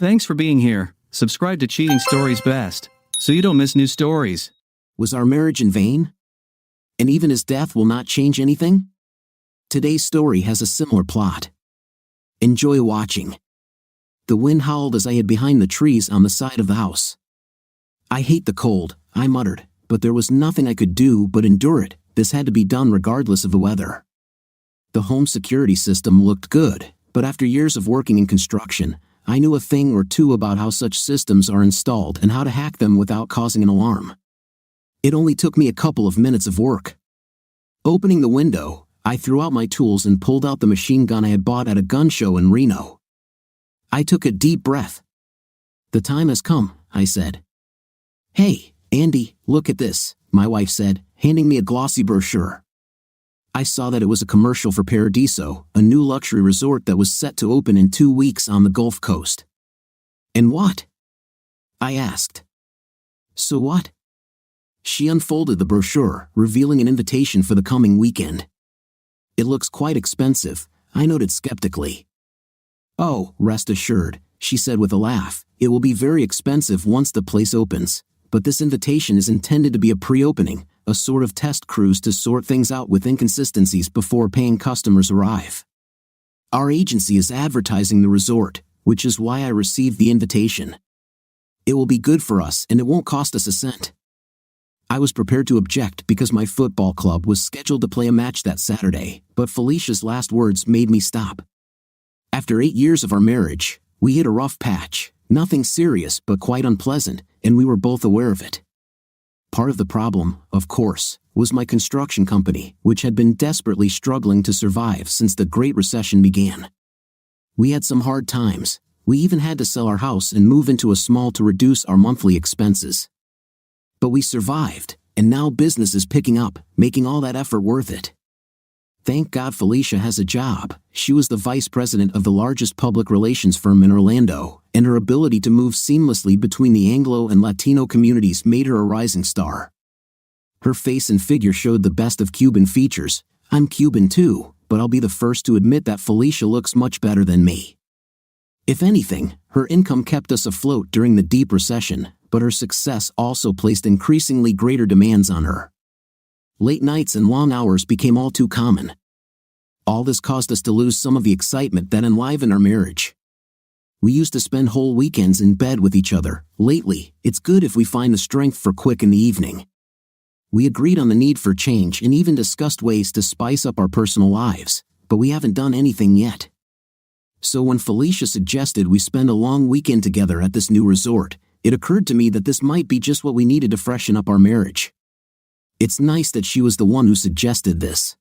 Thanks for being here. Subscribe to Cheating Stories Best, so you don't miss new stories. Was our marriage in vain? And even his death will not change anything? Today's story has a similar plot. Enjoy watching. The wind howled as I hid behind the trees on the side of the house. I hate the cold, I muttered, but there was nothing I could do but endure it. This had to be done regardless of the weather. The home security system looked good, but after years of working in construction, I knew a thing or two about how such systems are installed and how to hack them without causing an alarm. It only took me a couple of minutes of work. Opening the window, I threw out my tools and pulled out the machine gun I had bought at a gun show in Reno. I took a deep breath. The time has come, I said. Hey, Andy, look at this, my wife said, handing me a glossy brochure. I saw that it was a commercial for Paradiso, a new luxury resort that was set to open in 2 weeks on the Gulf Coast. And what? I asked. So what? She unfolded the brochure, revealing an invitation for the coming weekend. It looks quite expensive, I noted skeptically. Oh, rest assured, she said with a laugh, it will be very expensive once the place opens, but this invitation is intended to be a pre-opening, a sort of test cruise to sort things out with inconsistencies before paying customers arrive. Our agency is advertising the resort, which is why I received the invitation. It will be good for us and it won't cost us a cent. I was prepared to object because my football club was scheduled to play a match that Saturday, but Felicia's last words made me stop. After 8 years of our marriage, we hit a rough patch, nothing serious but quite unpleasant, and we were both aware of it. Part of the problem, of course, was my construction company, which had been desperately struggling to survive since the Great Recession began. We had some hard times. We even had to sell our house and move into a small to reduce our monthly expenses. But we survived, and now business is picking up, making all that effort worth it. Thank God Felicia has a job. She was the vice president of the largest public relations firm in Orlando, and her ability to move seamlessly between the Anglo and Latino communities made her a rising star. Her face and figure showed the best of Cuban features. I'm Cuban too, but I'll be the first to admit that Felicia looks much better than me. If anything, her income kept us afloat during the deep recession, but her success also placed increasingly greater demands on her. Late nights and long hours became all too common. All this caused us to lose some of the excitement that enlivened our marriage. We used to spend whole weekends in bed with each other. Lately, it's good if we find the strength for quick in the evening. We agreed on the need for change and even discussed ways to spice up our personal lives, but we haven't done anything yet. So when Felicia suggested we spend a long weekend together at this new resort, it occurred to me that this might be just what we needed to freshen up our marriage. It's nice that she was the one who suggested this.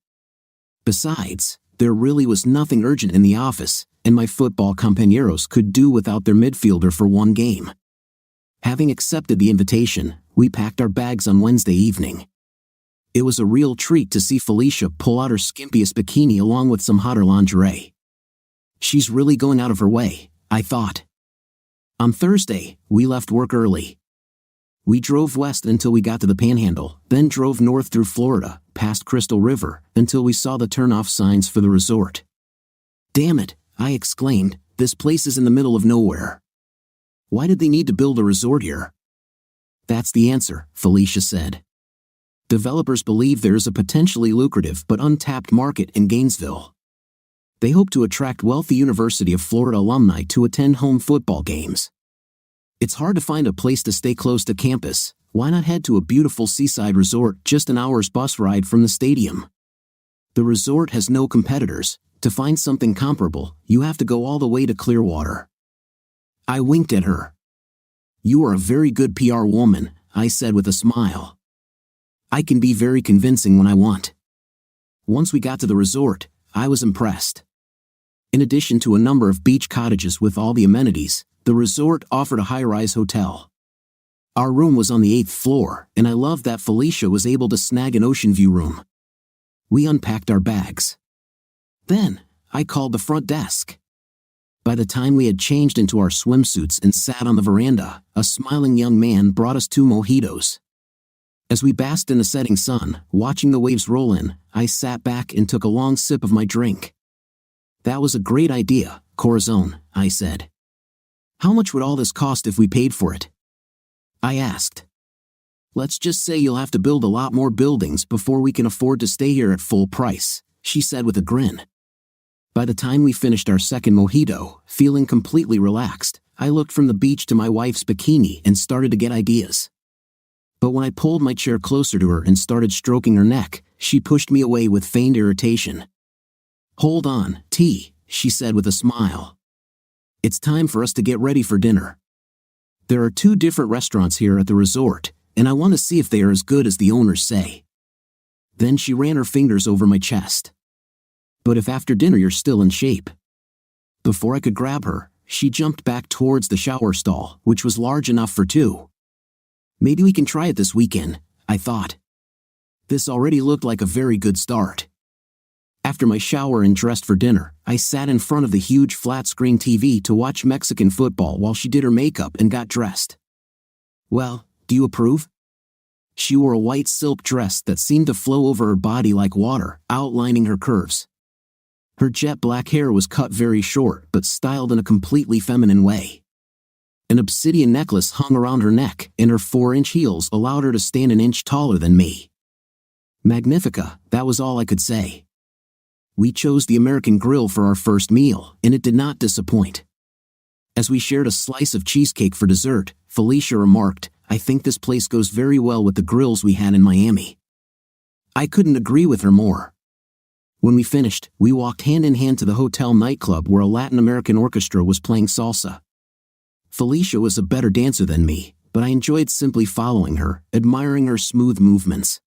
Besides, there really was nothing urgent in the office, and my football compañeros could do without their midfielder for one game. Having accepted the invitation, we packed our bags on Wednesday evening. It was a real treat to see Felicia pull out her skimpiest bikini along with some hotter lingerie. She's really going out of her way, I thought. On Thursday, we left work early. We drove west until we got to the Panhandle, then drove north through Florida, past Crystal River, until we saw the turn-off signs for the resort. Damn it, I exclaimed, this place is in the middle of nowhere. Why did they need to build a resort here? That's the answer, Felicia said. Developers believe there is a potentially lucrative but untapped market in Gainesville. They hope to attract wealthy University of Florida alumni to attend home football games. It's hard to find a place to stay close to campus. Why not head to a beautiful seaside resort just an hour's bus ride from the stadium? The resort has no competitors. To find something comparable, you have to go all the way to Clearwater. I winked at her. You are a very good PR woman, I said with a smile. I can be very convincing when I want. Once we got to the resort, I was impressed. In addition to a number of beach cottages with all the amenities, the resort offered a high-rise hotel. Our room was on the 8th floor, and I loved that Felicia was able to snag an ocean view room. We unpacked our bags. Then, I called the front desk. By the time we had changed into our swimsuits and sat on the veranda, a smiling young man brought us 2 mojitos. As we basked in the setting sun, watching the waves roll in, I sat back and took a long sip of my drink. That was a great idea, Corazon, I said. How much would all this cost if we paid for it? I asked. Let's just say you'll have to build a lot more buildings before we can afford to stay here at full price, she said with a grin. By the time we finished our second mojito, feeling completely relaxed, I looked from the beach to my wife's bikini and started to get ideas. But when I pulled my chair closer to her and started stroking her neck, she pushed me away with feigned irritation. Hold on, T, she said with a smile. It's time for us to get ready for dinner. There are 2 different restaurants here at the resort, and I want to see if they are as good as the owners say. Then she ran her fingers over my chest. But if after dinner you're still in shape. Before I could grab her, she jumped back towards the shower stall, which was large enough for 2. Maybe we can try it this weekend, I thought. This already looked like a very good start. After my shower and dressed for dinner, I sat in front of the huge flat-screen TV to watch Mexican football while she did her makeup and got dressed. Well, do you approve? She wore a white silk dress that seemed to flow over her body like water, outlining her curves. Her jet black hair was cut very short but styled in a completely feminine way. An obsidian necklace hung around her neck, and her 4-inch heels allowed her to stand an inch taller than me. Magnifica, that was all I could say. We chose the American Grill for our first meal, and it did not disappoint. As we shared a slice of cheesecake for dessert, Felicia remarked, I think this place goes very well with the grills we had in Miami. I couldn't agree with her more. When we finished, we walked hand in hand to the hotel nightclub where a Latin American orchestra was playing salsa. Felicia was a better dancer than me, but I enjoyed simply following her, admiring her smooth movements.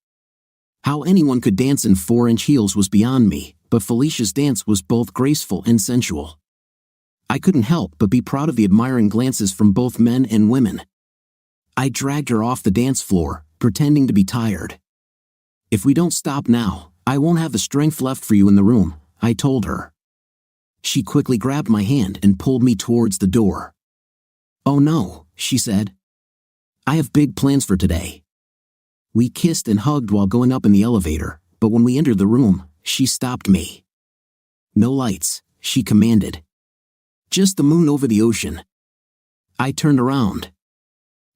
How anyone could dance in 4-inch heels was beyond me, but Felicia's dance was both graceful and sensual. I couldn't help but be proud of the admiring glances from both men and women. I dragged her off the dance floor, pretending to be tired. If we don't stop now, I won't have the strength left for you in the room, I told her. She quickly grabbed my hand and pulled me towards the door. Oh no, she said. I have big plans for today. We kissed and hugged while going up in the elevator, but when we entered the room, she stopped me. No lights, she commanded. Just the moon over the ocean. I turned around.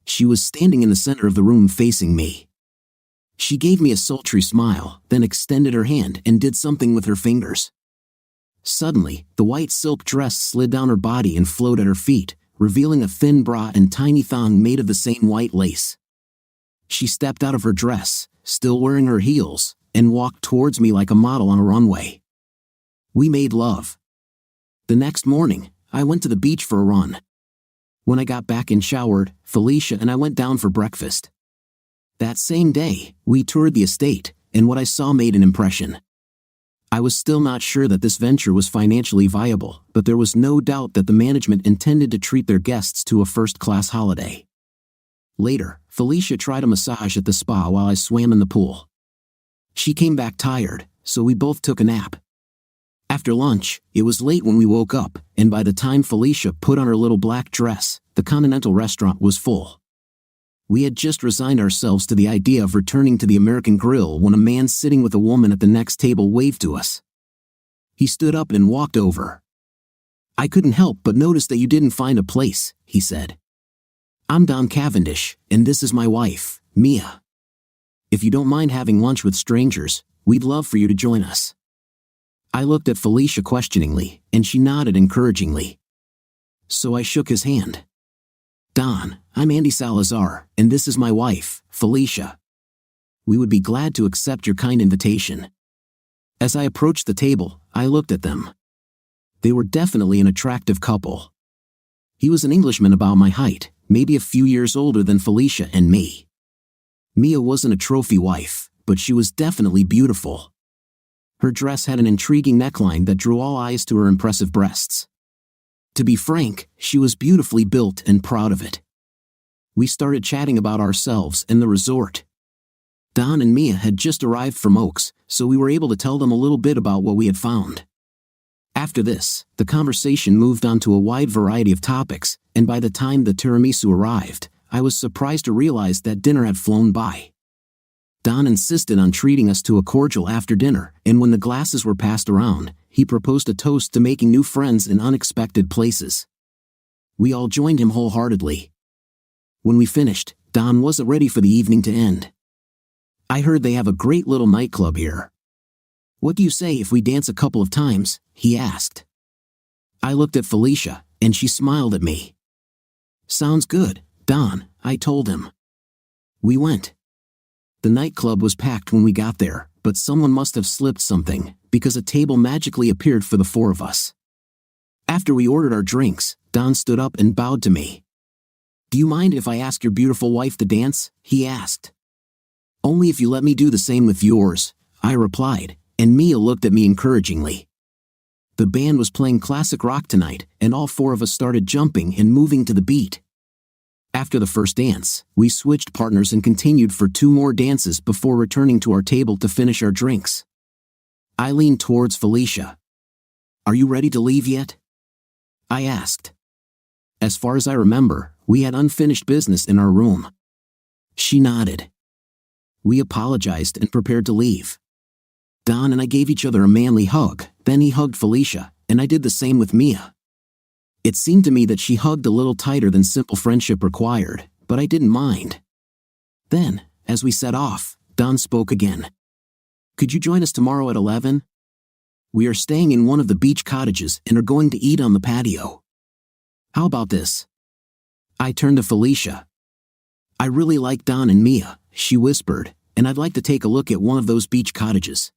She was standing in the center of the room facing me. She gave me a sultry smile, then extended her hand and did something with her fingers. Suddenly, the white silk dress slid down her body and flowed at her feet, revealing a thin bra and tiny thong made of the same white lace. She stepped out of her dress, still wearing her heels, and walked towards me like a model on a runway. We made love. The next morning, I went to the beach for a run. When I got back and showered, Felicia and I went down for breakfast. That same day, we toured the estate, and what I saw made an impression. I was still not sure that this venture was financially viable, but there was no doubt that the management intended to treat their guests to a first-class holiday. Later, Felicia tried a massage at the spa while I swam in the pool. She came back tired, so we both took a nap. After lunch, it was late when we woke up, and by the time Felicia put on her little black dress, the Continental restaurant was full. We had just resigned ourselves to the idea of returning to the American Grill when a man sitting with a woman at the next table waved to us. He stood up and walked over. I couldn't help but notice that you didn't find a place, he said. I'm Don Cavendish, and this is my wife, Mia. If you don't mind having lunch with strangers, we'd love for you to join us. I looked at Felicia questioningly, and she nodded encouragingly. So I shook his hand. Don, I'm Andy Salazar, and this is my wife, Felicia. We would be glad to accept your kind invitation. As I approached the table, I looked at them. They were definitely an attractive couple. He was an Englishman about my height, maybe a few years older than Felicia and me. Mia wasn't a trophy wife, but she was definitely beautiful. Her dress had an intriguing neckline that drew all eyes to her impressive breasts. To be frank, she was beautifully built and proud of it. We started chatting about ourselves and the resort. Don and Mia had just arrived from Oaks, so we were able to tell them a little bit about what we had found. After this, the conversation moved on to a wide variety of topics, and by the time the tiramisu arrived, I was surprised to realize that dinner had flown by. Don insisted on treating us to a cordial after dinner, and when the glasses were passed around, he proposed a toast to making new friends in unexpected places. We all joined him wholeheartedly. When we finished, Don wasn't ready for the evening to end. "I heard they have a great little nightclub here. What do you say if we dance a couple of times?" he asked. I looked at Felicia, and she smiled at me. "Sounds good, Don," I told him. We went. The nightclub was packed when we got there, but someone must have slipped something, because a table magically appeared for the four of us. After we ordered our drinks, Don stood up and bowed to me. "Do you mind if I ask your beautiful wife to dance?" he asked. "Only if you let me do the same with yours," I replied, and Mia looked at me encouragingly. The band was playing classic rock tonight, and all four of us started jumping and moving to the beat. After the first dance, we switched partners and continued for 2 more dances before returning to our table to finish our drinks. I leaned towards Felicia. "Are you ready to leave yet?" I asked. As far as I remember, we had unfinished business in our room. She nodded. We apologized and prepared to leave. Don and I gave each other a manly hug, then he hugged Felicia, and I did the same with Mia. It seemed to me that she hugged a little tighter than simple friendship required, but I didn't mind. Then, as we set off, Don spoke again. "Could you join us tomorrow at 11? We are staying in one of the beach cottages and are going to eat on the patio. How about this?" I turned to Felicia. "I really like Don and Mia," she whispered, "and I'd like to take a look at one of those beach cottages."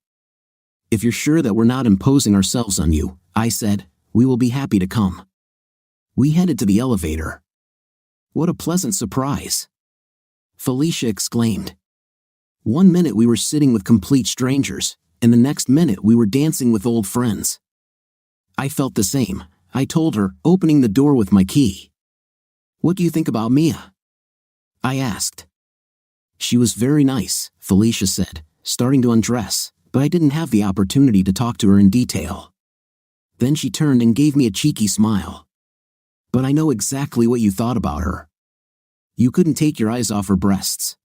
"If you're sure that we're not imposing ourselves on you," I said, "we will be happy to come." We headed to the elevator. What a pleasant surprise! Felicia exclaimed. One minute we were sitting with complete strangers, and the next minute we were dancing with old friends. I felt the same, I told her, opening the door with my key. "What do you think about Mia?" I asked. "She was very nice," Felicia said, starting to undress, but I didn't have the opportunity to talk to her in detail. Then she turned and gave me a cheeky smile. "But I know exactly what you thought about her. You couldn't take your eyes off her breasts."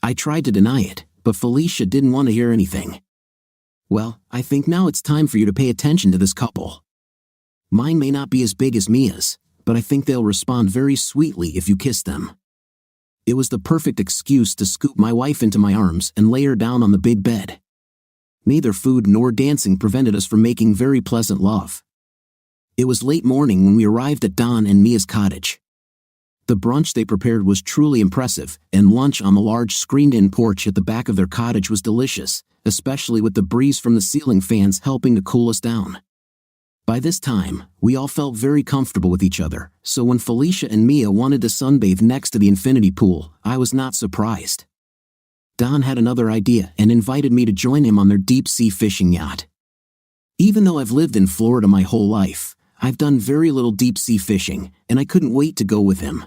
I tried to deny it, but Felicia didn't want to hear anything. "Well, I think now it's time for you to pay attention to this couple. Mine may not be as big as Mia's, but I think they'll respond very sweetly if you kiss them." It was the perfect excuse to scoop my wife into my arms and lay her down on the big bed. Neither food nor dancing prevented us from making very pleasant love. It was late morning when we arrived at Don and Mia's cottage. The brunch they prepared was truly impressive, and lunch on the large screened-in porch at the back of their cottage was delicious, especially with the breeze from the ceiling fans helping to cool us down. By this time, we all felt very comfortable with each other, so when Felicia and Mia wanted to sunbathe next to the infinity pool, I was not surprised. Don had another idea and invited me to join him on their deep-sea fishing yacht. Even though I've lived in Florida my whole life, I've done very little deep-sea fishing, and I couldn't wait to go with him.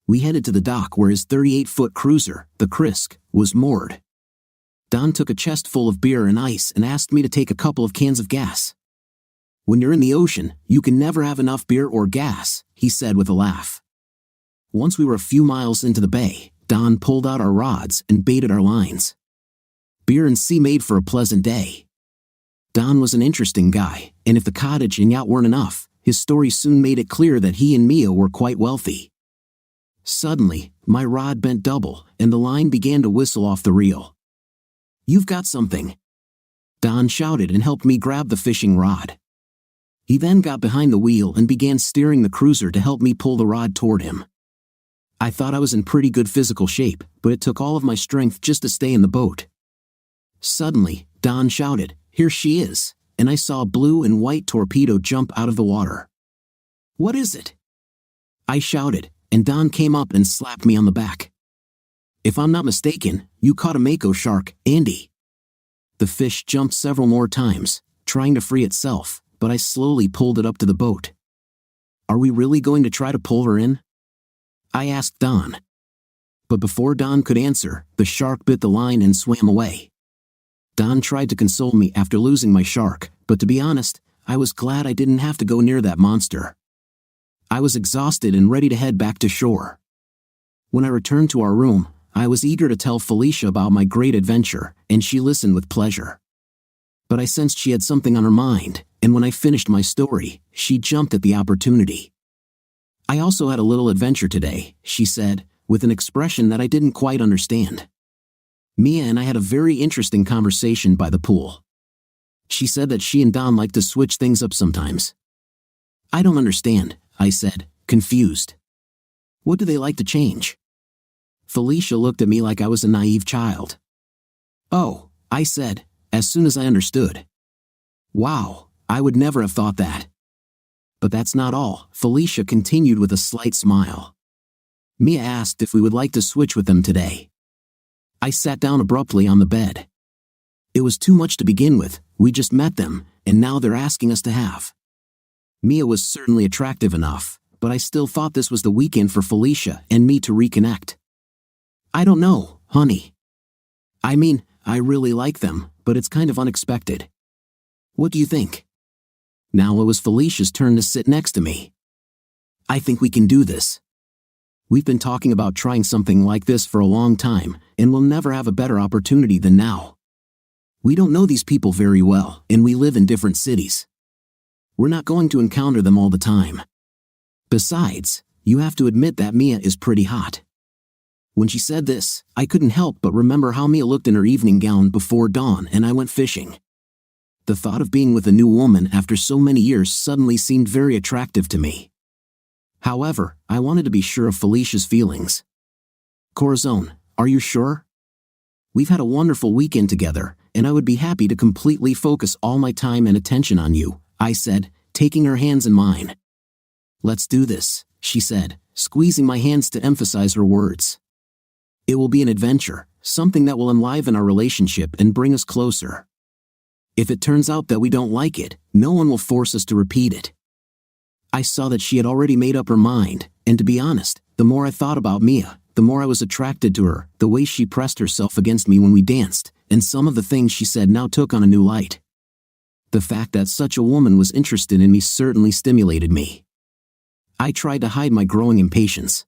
We headed to the dock where his 38-foot cruiser, the Krisk, was moored. Don took a chest full of beer and ice and asked me to take a couple of cans of gas. "When you're in the ocean, you can never have enough beer or gas," he said with a laugh. Once we were a few miles into the bay, Don pulled out our rods and baited our lines. Beer and sea made for a pleasant day. Don was an interesting guy, and if the cottage and yacht weren't enough, his story soon made it clear that he and Mia were quite wealthy. Suddenly, my rod bent double, and the line began to whistle off the reel. "You've got something!" Don shouted and helped me grab the fishing rod. He then got behind the wheel and began steering the cruiser to help me pull the rod toward him. I thought I was in pretty good physical shape, but it took all of my strength just to stay in the boat. Suddenly, Don shouted, "Here she is," and I saw a blue and white torpedo jump out of the water. "What is it?" I shouted, and Don came up and slapped me on the back. "If I'm not mistaken, you caught a mako shark, Andy." The fish jumped several more times, trying to free itself, but I slowly pulled it up to the boat. "Are we really going to try to pull her in?" I asked Don. But before Don could answer, the shark bit the line and swam away. Don tried to console me after losing my shark, but to be honest, I was glad I didn't have to go near that monster. I was exhausted and ready to head back to shore. When I returned to our room, I was eager to tell Felicia about my great adventure, and she listened with pleasure. But I sensed she had something on her mind, and when I finished my story, she jumped at the opportunity. I also had a little adventure today, she said, with an expression that I didn't quite understand. Mia and I had a very interesting conversation by the pool. She said that she and Don like to switch things up sometimes. I don't understand, I said, confused. What do they like to change? Felicia looked at me like I was a naive child. Oh, I said, as soon as I understood. Wow, I would never have thought that. But that's not all, Felicia continued with a slight smile. Mia asked if we would like to switch with them today. I sat down abruptly on the bed. It was too much to begin with, we just met them, and now they're asking us to have. Mia was certainly attractive enough, but I still thought this was the weekend for Felicia and me to reconnect. I don't know, honey. I mean, I really like them, but it's kind of unexpected. What do you think? Now it was Felicia's turn to sit next to me. I think we can do this. We've been talking about trying something like this for a long time, and we'll never have a better opportunity than now. We don't know these people very well, and we live in different cities. We're not going to encounter them all the time. Besides, you have to admit that Mia is pretty hot. When she said this, I couldn't help but remember how Mia looked in her evening gown before dawn and I went fishing. The thought of being with a new woman after so many years suddenly seemed very attractive to me. However, I wanted to be sure of Felicia's feelings. Corazon, are you sure? We've had a wonderful weekend together, and I would be happy to completely focus all my time and attention on you, I said, taking her hands in mine. Let's do this, she said, squeezing my hands to emphasize her words. It will be an adventure, something that will enliven our relationship and bring us closer. If it turns out that we don't like it, no one will force us to repeat it. I saw that she had already made up her mind, and to be honest, the more I thought about Mia, the more I was attracted to her, the way she pressed herself against me when we danced, and some of the things she said now took on a new light. The fact that such a woman was interested in me certainly stimulated me. I tried to hide my growing impatience.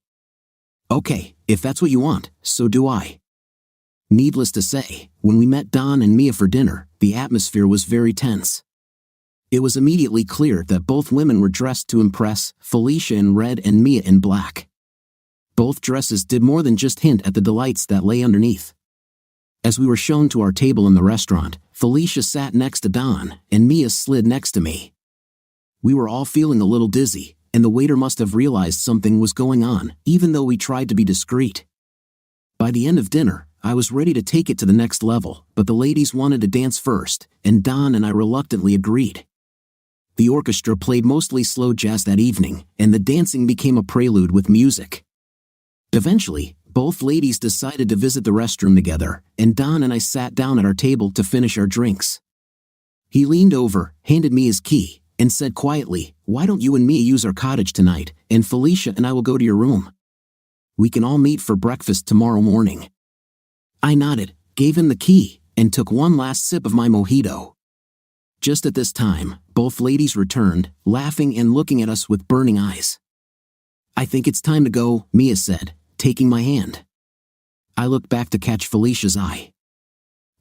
Okay, if that's what you want, so do I. Needless to say, when we met Don and Mia for dinner, the atmosphere was very tense. It was immediately clear that both women were dressed to impress, Felicia in red and Mia in black. Both dresses did more than just hint at the delights that lay underneath. As we were shown to our table in the restaurant, Felicia sat next to Don, and Mia slid next to me. We were all feeling a little dizzy, and the waiter must have realized something was going on, even though we tried to be discreet. By the end of dinner, I was ready to take it to the next level, but the ladies wanted to dance first, and Don and I reluctantly agreed. The orchestra played mostly slow jazz that evening, and the dancing became a prelude with music. Eventually, both ladies decided to visit the restroom together, and Don and I sat down at our table to finish our drinks. He leaned over, handed me his key, and said quietly, "Why don't you and me use our cottage tonight, and Felicia and I will go to your room? We can all meet for breakfast tomorrow morning." I nodded, gave him the key, and took one last sip of my mojito. Just at this time, both ladies returned, laughing and looking at us with burning eyes. "I think it's time to go," Mia said, taking my hand. I looked back to catch Felicia's eye.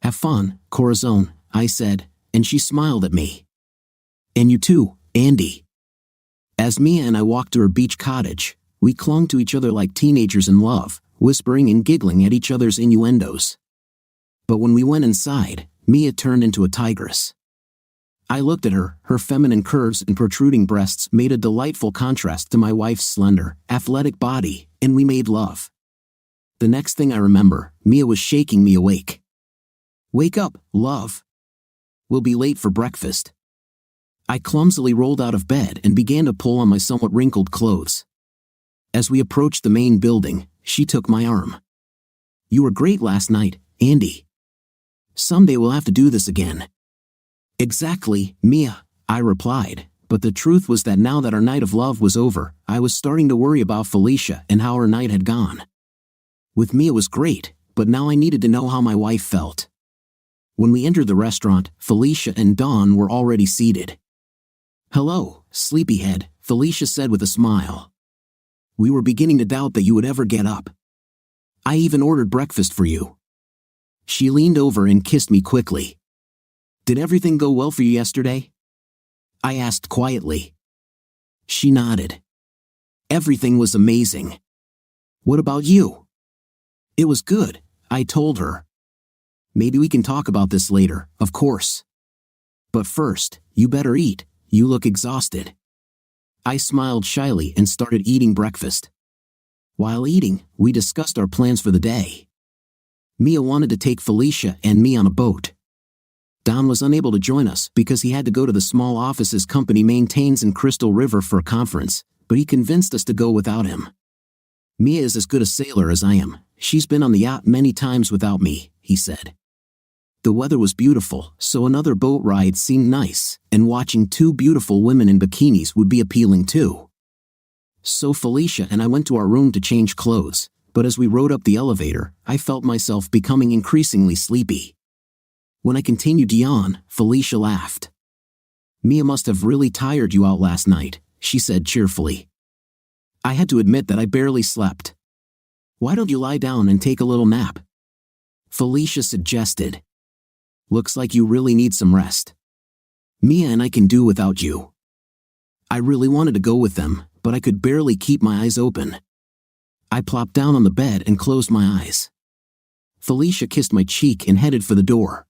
"Have fun, Corazon," I said, and she smiled at me. "And you too, Andy." As Mia and I walked to her beach cottage, we clung to each other like teenagers in love, whispering and giggling at each other's innuendos. But when we went inside, Mia turned into a tigress. I looked at her, her feminine curves and protruding breasts made a delightful contrast to my wife's slender, athletic body, and we made love. The next thing I remember, Mia was shaking me awake. "Wake up, love. We'll be late for breakfast." I clumsily rolled out of bed and began to pull on my somewhat wrinkled clothes. As we approached the main building, she took my arm. "You were great last night, Andy. Someday we'll have to do this again." "Exactly, Mia," I replied, but the truth was that now that our night of love was over, I was starting to worry about Felicia and how her night had gone. With Mia was great, but now I needed to know how my wife felt. When we entered the restaurant, Felicia and Dawn were already seated. "Hello, sleepyhead," Felicia said with a smile. "We were beginning to doubt that you would ever get up. I even ordered breakfast for you." She leaned over and kissed me quickly. "Did everything go well for you yesterday?" I asked quietly. She nodded. Everything was amazing. What about you? It was good, I told her. Maybe we can talk about this later, of course. But first, you better eat, you look exhausted. I smiled shyly and started eating breakfast. While eating, we discussed our plans for the day. Mia wanted to take Felicia and me on a boat. Don was unable to join us because he had to go to the small office his company maintains in Crystal River for a conference, but he convinced us to go without him. Mia is as good a sailor as I am. She's been on the yacht many times without me, he said. The weather was beautiful, so another boat ride seemed nice, and watching two beautiful women in bikinis would be appealing too. So Felicia and I went to our room to change clothes, but as we rode up the elevator, I felt myself becoming increasingly sleepy. When I continued to yawn, Felicia laughed. Mia must have really tired you out last night, she said cheerfully. I had to admit that I barely slept. Why don't you lie down and take a little nap? Felicia suggested. Looks like you really need some rest. Mia and I can do without you. I really wanted to go with them, but I could barely keep my eyes open. I plopped down on the bed and closed my eyes. Felicia kissed my cheek and headed for the door.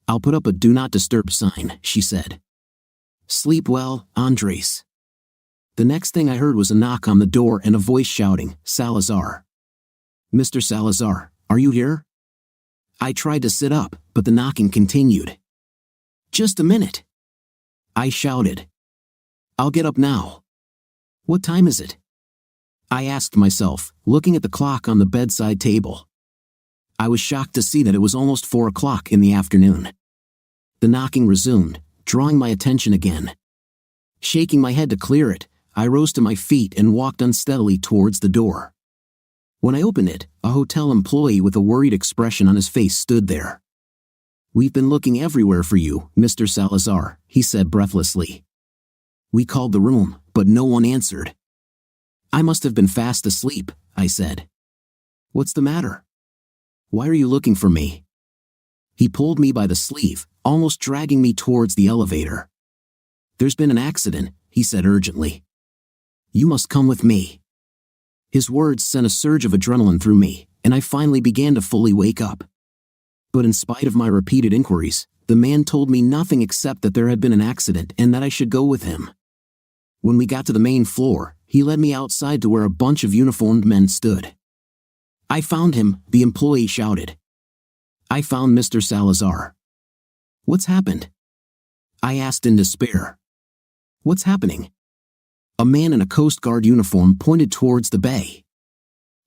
I'll put up a do not disturb sign, she said. Sleep well, Andres. The next thing I heard was a knock on the door and a voice shouting, Salazar. Mr. Salazar, are you here? I tried to sit up, but the knocking continued. Just a minute. I shouted. I'll get up now. What time is it? I asked myself, looking at the clock on the bedside table. I was shocked to see that it was almost 4 o'clock in the afternoon. The knocking resumed, drawing my attention again. Shaking my head to clear it, I rose to my feet and walked unsteadily towards the door. When I opened it, a hotel employee with a worried expression on his face stood there. We've been looking everywhere for you, Mr. Salazar, he said breathlessly. We called the room, but no one answered. I must have been fast asleep, I said. What's the matter? Why are you looking for me? He pulled me by the sleeve, almost dragging me towards the elevator. There's been an accident, he said urgently. You must come with me. His words sent a surge of adrenaline through me, and I finally began to fully wake up. But in spite of my repeated inquiries, the man told me nothing except that there had been an accident and that I should go with him. When we got to the main floor, he led me outside to where a bunch of uniformed men stood. I found him, the employee shouted. I found Mr. Salazar. What's happened? I asked in despair. What's happening? A man in a Coast Guard uniform pointed towards the bay.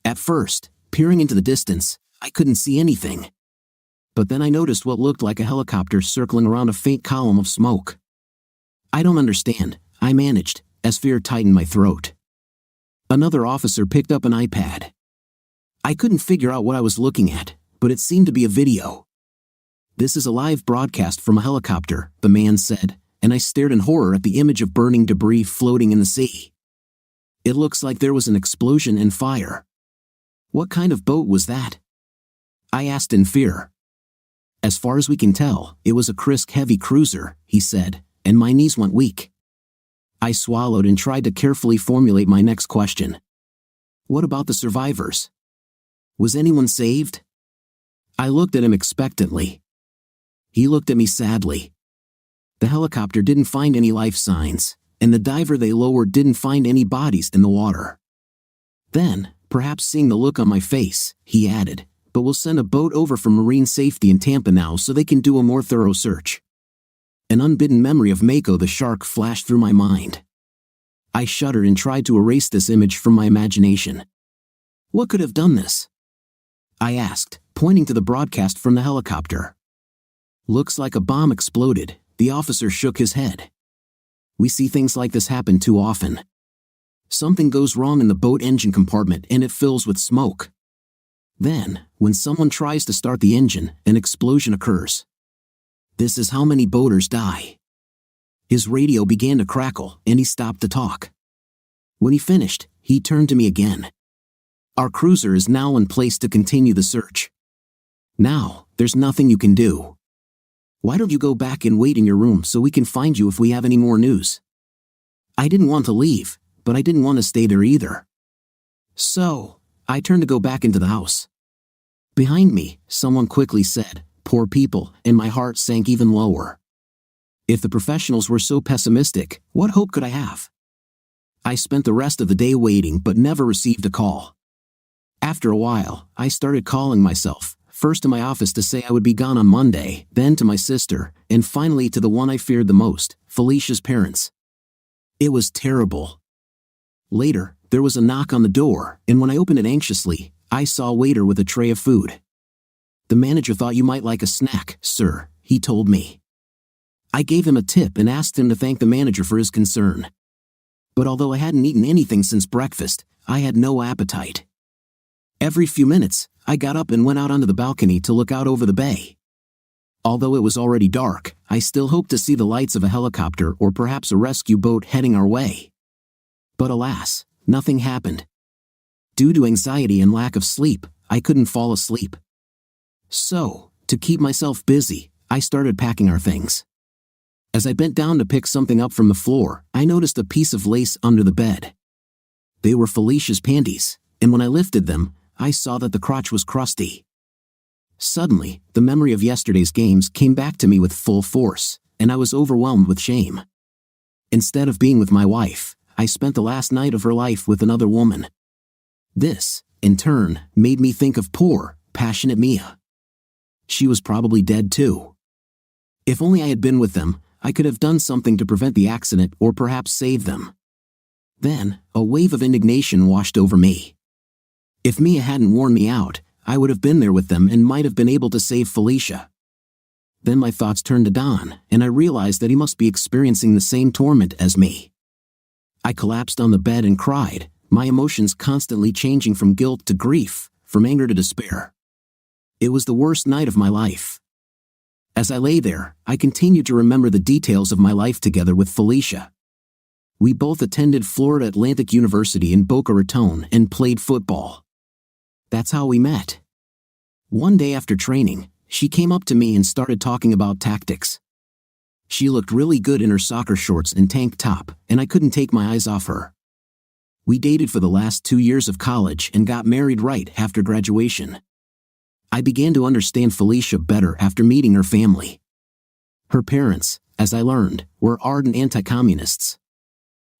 At first, peering into the distance, I couldn't see anything. But then I noticed what looked like a helicopter circling around a faint column of smoke. I don't understand, I managed, as fear tightened my throat. Another officer picked up an iPad. I couldn't figure out what I was looking at, but it seemed to be a video. This is a live broadcast from a helicopter, the man said, and I stared in horror at the image of burning debris floating in the sea. It looks like there was an explosion and fire. What kind of boat was that? I asked in fear. As far as we can tell, it was a Krisk heavy cruiser, he said, and my knees went weak. I swallowed and tried to carefully formulate my next question. What about the survivors? Was anyone saved? I looked at him expectantly. He looked at me sadly. The helicopter didn't find any life signs, and the diver they lowered didn't find any bodies in the water. Then, perhaps seeing the look on my face, he added, but we'll send a boat over from Marine Safety in Tampa now so they can do a more thorough search. An unbidden memory of Mako the shark flashed through my mind. I shuddered and tried to erase this image from my imagination. What could have done this? I asked, pointing to the broadcast from the helicopter. Looks like a bomb exploded, the officer shook his head. We see things like this happen too often. Something goes wrong in the boat engine compartment and it fills with smoke. Then, when someone tries to start the engine, an explosion occurs. This is how many boaters die. His radio began to crackle, and he stopped to talk. When he finished, he turned to me again. Our cruiser is now in place to continue the search. Now, there's nothing you can do. Why don't you go back and wait in your room so we can find you if we have any more news? I didn't want to leave, but I didn't want to stay there either. So, I turned to go back into the house. Behind me, someone quickly said, "Poor people," and my heart sank even lower. If the professionals were so pessimistic, what hope could I have? I spent the rest of the day waiting but never received a call. After a while, I started calling myself, first to my office to say I would be gone on Monday, then to my sister, and finally to the one I feared the most, Felicia's parents. It was terrible. Later, there was a knock on the door, and when I opened it anxiously, I saw a waiter with a tray of food. "The manager thought you might like a snack, sir," he told me. I gave him a tip and asked him to thank the manager for his concern. But although I hadn't eaten anything since breakfast, I had no appetite. Every few minutes, I got up and went out onto the balcony to look out over the bay. Although it was already dark, I still hoped to see the lights of a helicopter or perhaps a rescue boat heading our way. But alas, nothing happened. Due to anxiety and lack of sleep, I couldn't fall asleep. So, to keep myself busy, I started packing our things. As I bent down to pick something up from the floor, I noticed a piece of lace under the bed. They were Felicia's panties, and when I lifted them, I saw that the crotch was crusty. Suddenly, the memory of yesterday's games came back to me with full force, and I was overwhelmed with shame. Instead of being with my wife, I spent the last night of her life with another woman. This, in turn, made me think of poor, passionate Mia. She was probably dead too. If only I had been with them, I could have done something to prevent the accident or perhaps save them. Then, a wave of indignation washed over me. If Mia hadn't worn me out, I would have been there with them and might have been able to save Felicia. Then my thoughts turned to Don, and I realized that he must be experiencing the same torment as me. I collapsed on the bed and cried, my emotions constantly changing from guilt to grief, from anger to despair. It was the worst night of my life. As I lay there, I continued to remember the details of my life together with Felicia. We both attended Florida Atlantic University in Boca Raton and played football. That's how we met. One day after training, she came up to me and started talking about tactics. She looked really good in her soccer shorts and tank top, and I couldn't take my eyes off her. We dated for the last 2 years of college and got married right after graduation. I began to understand Felicia better after meeting her family. Her parents, as I learned, were ardent anti-communists.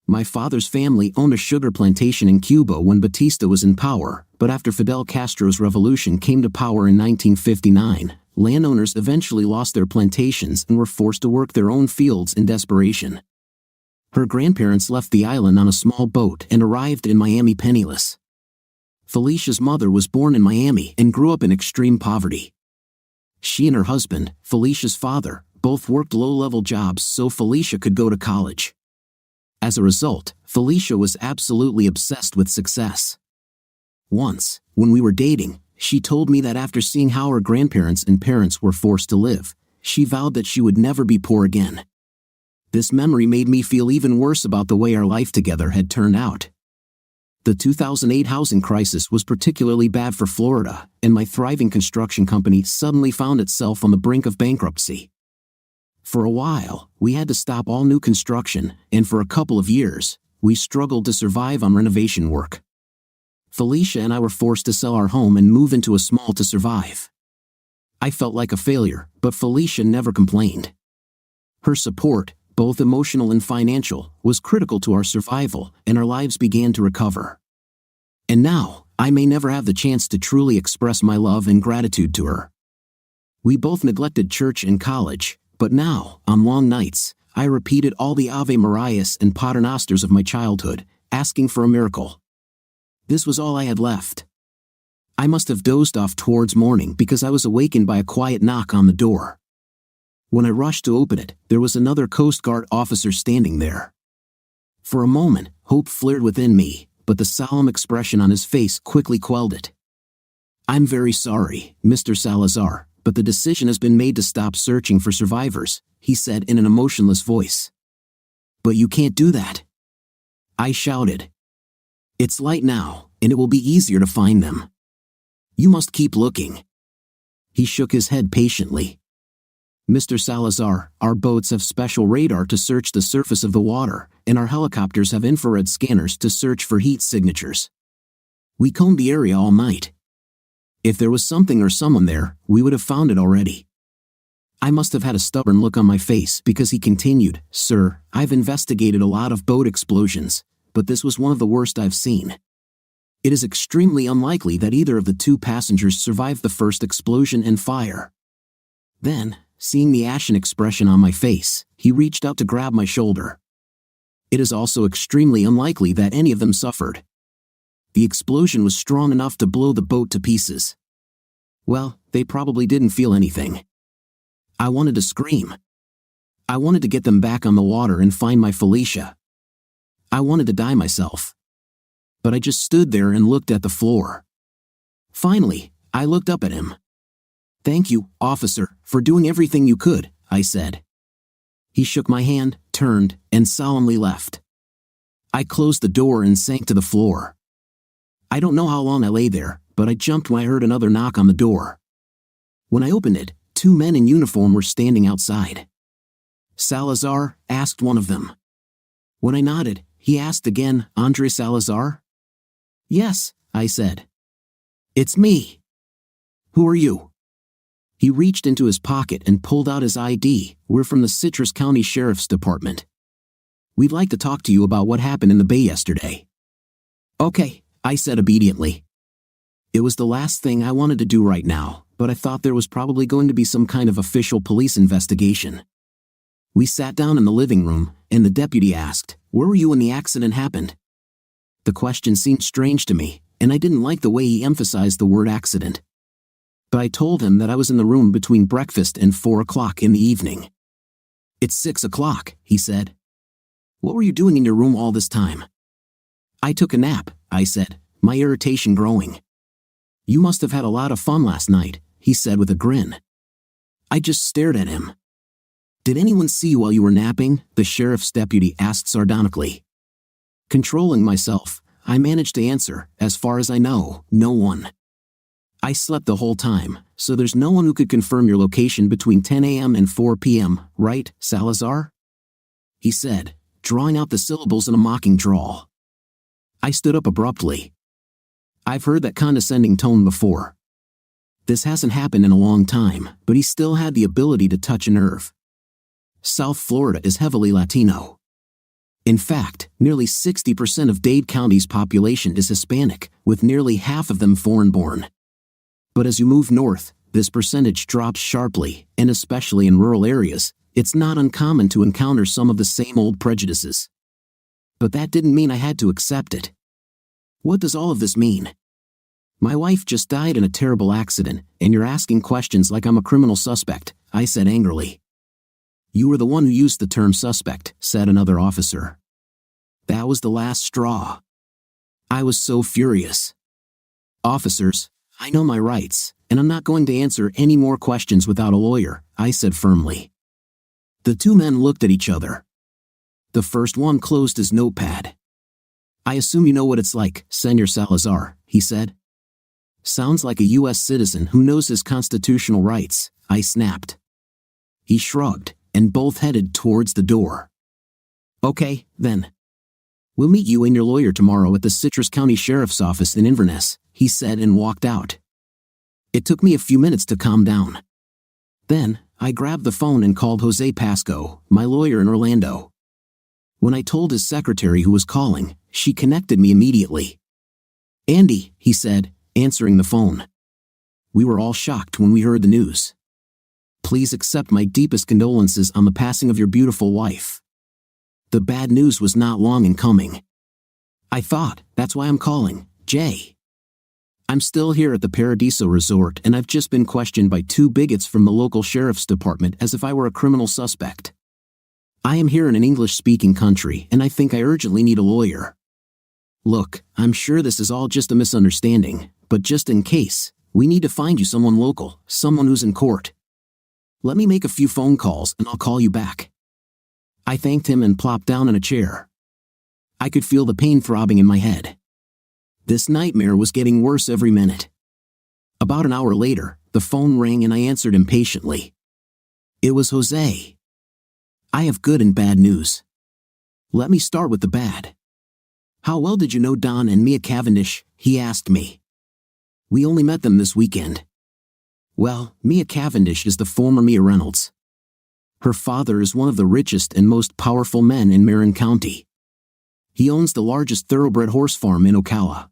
My father's family owned a sugar plantation in Cuba when Batista was in power, but after Fidel Castro's revolution came to power in 1959, landowners eventually lost their plantations and were forced to work their own fields in desperation. Her grandparents left the island on a small boat and arrived in Miami penniless. Felicia's mother was born in Miami and grew up in extreme poverty. She and her husband, Felicia's father, both worked low-level jobs so Felicia could go to college. As a result, Felicia was absolutely obsessed with success. Once, when we were dating, she told me that after seeing how her grandparents and parents were forced to live, she vowed that she would never be poor again. This memory made me feel even worse about the way our life together had turned out. The 2008 housing crisis was particularly bad for Florida, and my thriving construction company suddenly found itself on the brink of bankruptcy. For a while, we had to stop all new construction, and for a couple of years, we struggled to survive on renovation work. Felicia and I were forced to sell our home and move into a small to survive. I felt like a failure, but Felicia never complained. Her support, both emotional and financial, was critical to our survival, and our lives began to recover. And now, I may never have the chance to truly express my love and gratitude to her. We both neglected church and college, but now, on long nights, I repeated all the Ave Marias and Paternosters of my childhood, asking for a miracle. This was all I had left. I must have dozed off towards morning because I was awakened by a quiet knock on the door. When I rushed to open it, there was another Coast Guard officer standing there. For a moment, hope flared within me, but the solemn expression on his face quickly quelled it. "I'm very sorry, Mr. Salazar, but the decision has been made to stop searching for survivors," he said in an emotionless voice. "But you can't do that," I shouted. "It's light now, and it will be easier to find them. You must keep looking." He shook his head patiently. Mr. Salazar, our boats have special radar to search the surface of the water, and our helicopters have infrared scanners to search for heat signatures. We combed the area all night. If there was something or someone there, we would have found it already. I must have had a stubborn look on my face because he continued, Sir, I've investigated a lot of boat explosions, but this was one of the worst I've seen. It is extremely unlikely that either of the two passengers survived the first explosion and fire. Then, seeing the ashen expression on my face, he reached out to grab my shoulder. It is also extremely unlikely that any of them suffered. The explosion was strong enough to blow the boat to pieces. Well, they probably didn't feel anything. I wanted to scream. I wanted to get them back on the water and find my Felicia. I wanted to die myself. But I just stood there and looked at the floor. Finally, I looked up at him. Thank you, officer, for doing everything you could, I said. He shook my hand, turned, and solemnly left. I closed the door and sank to the floor. I don't know how long I lay there, but I jumped when I heard another knock on the door. When I opened it, 2 men in uniform were standing outside. Salazar? Asked one of them. When I nodded, he asked again, Andre Salazar? Yes, I said. It's me. Who are you? He reached into his pocket and pulled out his ID. We're from the Citrus County Sheriff's Department. We'd like to talk to you about what happened in the bay yesterday. Okay, I said obediently. It was the last thing I wanted to do right now, but I thought there was probably going to be some kind of official police investigation. We sat down in the living room, and the deputy asked, Where were you when the accident happened? The question seemed strange to me, and I didn't like the way he emphasized the word accident. But I told him that I was in the room between breakfast and 4 o'clock in the evening. It's 6 o'clock, he said. What were you doing in your room all this time? I took a nap, I said, my irritation growing. You must have had a lot of fun last night, he said with a grin. I just stared at him. Did anyone see you while you were napping? The sheriff's deputy asked sardonically. Controlling myself, I managed to answer, as far as I know, no one. I slept the whole time, so there's no one who could confirm your location between 10 a.m. and 4 p.m., right, Salazar? He said, drawing out the syllables in a mocking drawl. I stood up abruptly. I've heard that condescending tone before. This hasn't happened in a long time, but he still had the ability to touch a nerve. South Florida is heavily Latino. In fact, nearly 60% of Dade County's population is Hispanic, with nearly half of them foreign-born. But as you move north, this percentage drops sharply, and especially in rural areas, it's not uncommon to encounter some of the same old prejudices. But that didn't mean I had to accept it. What does all of this mean? My wife just died in a terrible accident, and you're asking questions like I'm a criminal suspect, I said angrily. You were the one who used the term suspect, said another officer. That was the last straw. I was so furious. Officers, I know my rights, and I'm not going to answer any more questions without a lawyer, I said firmly. The 2 men looked at each other. The first one closed his notepad. I assume you know what it's like, Senor Salazar, he said. Sounds like a U.S. citizen who knows his constitutional rights, I snapped. He shrugged, and both headed towards the door. Okay, then. We'll meet you and your lawyer tomorrow at the Citrus County Sheriff's Office in Inverness, he said and walked out. It took me a few minutes to calm down. Then, I grabbed the phone and called Jose Pasco, my lawyer in Orlando. When I told his secretary who was calling, she connected me immediately. Andy, he said, answering the phone. We were all shocked when we heard the news. Please accept my deepest condolences on the passing of your beautiful wife. The bad news was not long in coming. I thought, that's why I'm calling, Jay. I'm still here at the Paradiso Resort and I've just been questioned by 2 bigots from the local sheriff's department as if I were a criminal suspect. I am here in an English-speaking country and I think I urgently need a lawyer. Look, I'm sure this is all just a misunderstanding, but just in case, we need to find you someone local, someone who's in court. Let me make a few phone calls and I'll call you back. I thanked him and plopped down in a chair. I could feel the pain throbbing in my head. This nightmare was getting worse every minute. About an hour later, the phone rang and I answered impatiently. It was Jose. I have good and bad news. Let me start with the bad. How well did you know Don and Mia Cavendish? He asked me. We only met them this weekend. Well, Mia Cavendish is the former Mia Reynolds. Her father is one of the richest and most powerful men in Marin County. He owns the largest thoroughbred horse farm in Ocala.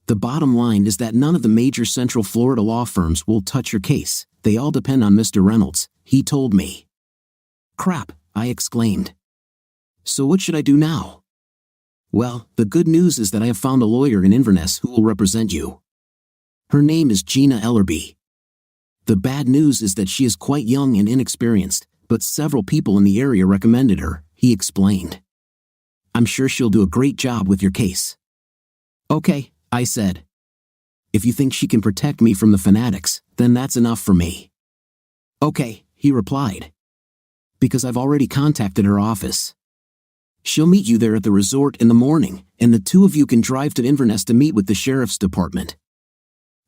The bottom line is that none of the major Central Florida law firms will touch your case. They all depend on Mr. Reynolds, he told me. Crap, I exclaimed. So what should I do now? Well, the good news is that I have found a lawyer in Inverness who will represent you. Her name is Gina Ellerby. The bad news is that she is quite young and inexperienced, but several people in the area recommended her, he explained. I'm sure she'll do a great job with your case. Okay, I said. If you think she can protect me from the fanatics, then that's enough for me. Okay, he replied. Because I've already contacted her office. She'll meet you there at the resort in the morning, and the two of you can drive to Inverness to meet with the sheriff's department.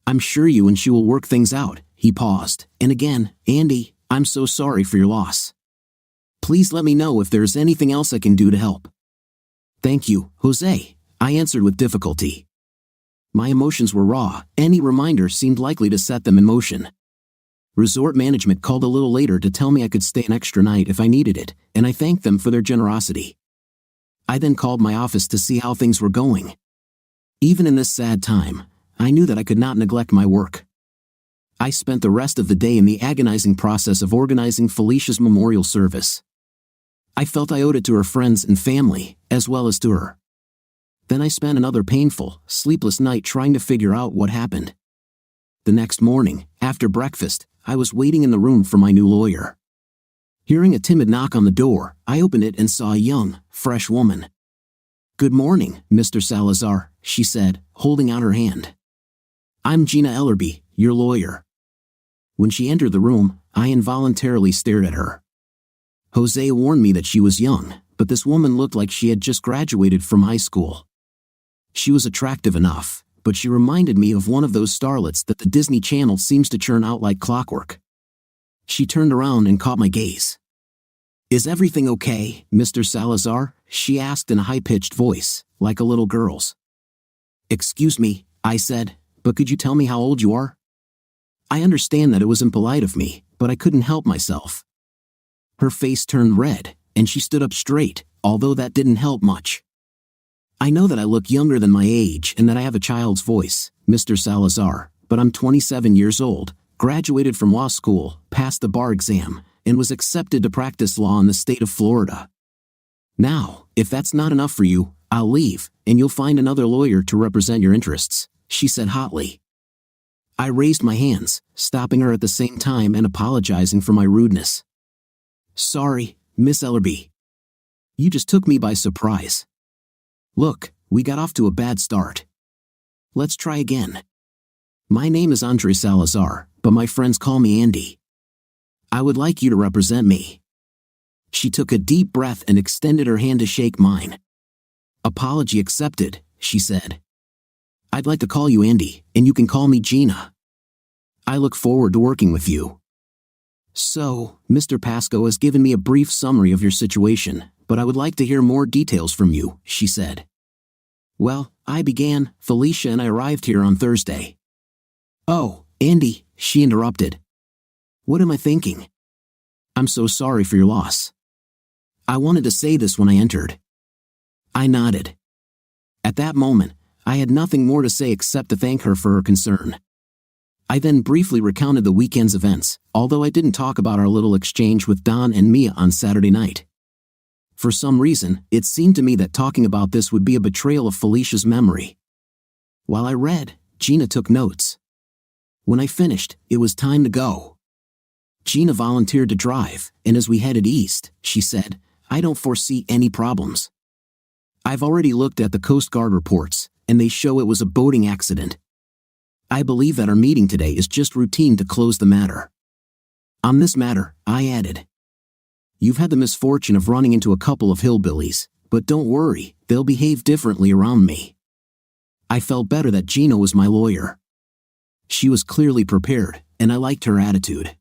I'm sure you and she will work things out, he paused, and again, Andy, I'm so sorry for your loss. Please let me know if there's anything else I can do to help. Thank you, Jose, I answered with difficulty. My emotions were raw, any reminder seemed likely to set them in motion. Resort management called a little later to tell me I could stay an extra night if I needed it, and I thanked them for their generosity. I then called my office to see how things were going. Even in this sad time, I knew that I could not neglect my work. I spent the rest of the day in the agonizing process of organizing Felicia's memorial service. I felt I owed it to her friends and family, as well as to her. Then I spent another painful, sleepless night trying to figure out what happened. The next morning, after breakfast, I was waiting in the room for my new lawyer. Hearing a timid knock on the door, I opened it and saw a young, fresh woman. Good morning, Mr. Salazar, she said, holding out her hand. I'm Gina Ellerby, your lawyer. When she entered the room, I involuntarily stared at her. Jose warned me that she was young, but this woman looked like she had just graduated from high school. She was attractive enough, but she reminded me of one of those starlets that the Disney Channel seems to churn out like clockwork. She turned around and caught my gaze. Is everything okay, Mr. Salazar? She asked in a high-pitched voice, like a little girl's. Excuse me, I said, but could you tell me how old you are? I understand that it was impolite of me, but I couldn't help myself. Her face turned red, and she stood up straight, although that didn't help much. I know that I look younger than my age and that I have a child's voice, Mr. Salazar, but I'm 27 years old, graduated from law school, passed the bar exam, and was accepted to practice law in the state of Florida. Now, if that's not enough for you, I'll leave, and you'll find another lawyer to represent your interests, she said hotly. I raised my hands, stopping her at the same time and apologizing for my rudeness. Sorry, Miss Ellerby. You just took me by surprise. Look, we got off to a bad start. Let's try again. My name is Andre Salazar, but my friends call me Andy. I would like you to represent me. She took a deep breath and extended her hand to shake mine. Apology accepted, she said. I'd like to call you Andy, and you can call me Gina. I look forward to working with you. So, Mr. Pasco has given me a brief summary of your situation, but I would like to hear more details from you, she said. Well, I began, Felicia and I arrived here on Thursday. Oh, Andy, she interrupted. What am I thinking? I'm so sorry for your loss. I wanted to say this when I entered. I nodded. At that moment, I had nothing more to say except to thank her for her concern. I then briefly recounted the weekend's events, although I didn't talk about our little exchange with Don and Mia on Saturday night. For some reason, it seemed to me that talking about this would be a betrayal of Felicia's memory. While I read, Gina took notes. When I finished, it was time to go. Gina volunteered to drive, and as we headed east, she said, I don't foresee any problems. I've already looked at the Coast Guard reports, and they show it was a boating accident. I believe that our meeting today is just routine to close the matter. On this matter, I added, you've had the misfortune of running into a couple of hillbillies, but don't worry, they'll behave differently around me. I felt better that Gina was my lawyer. She was clearly prepared, and I liked her attitude.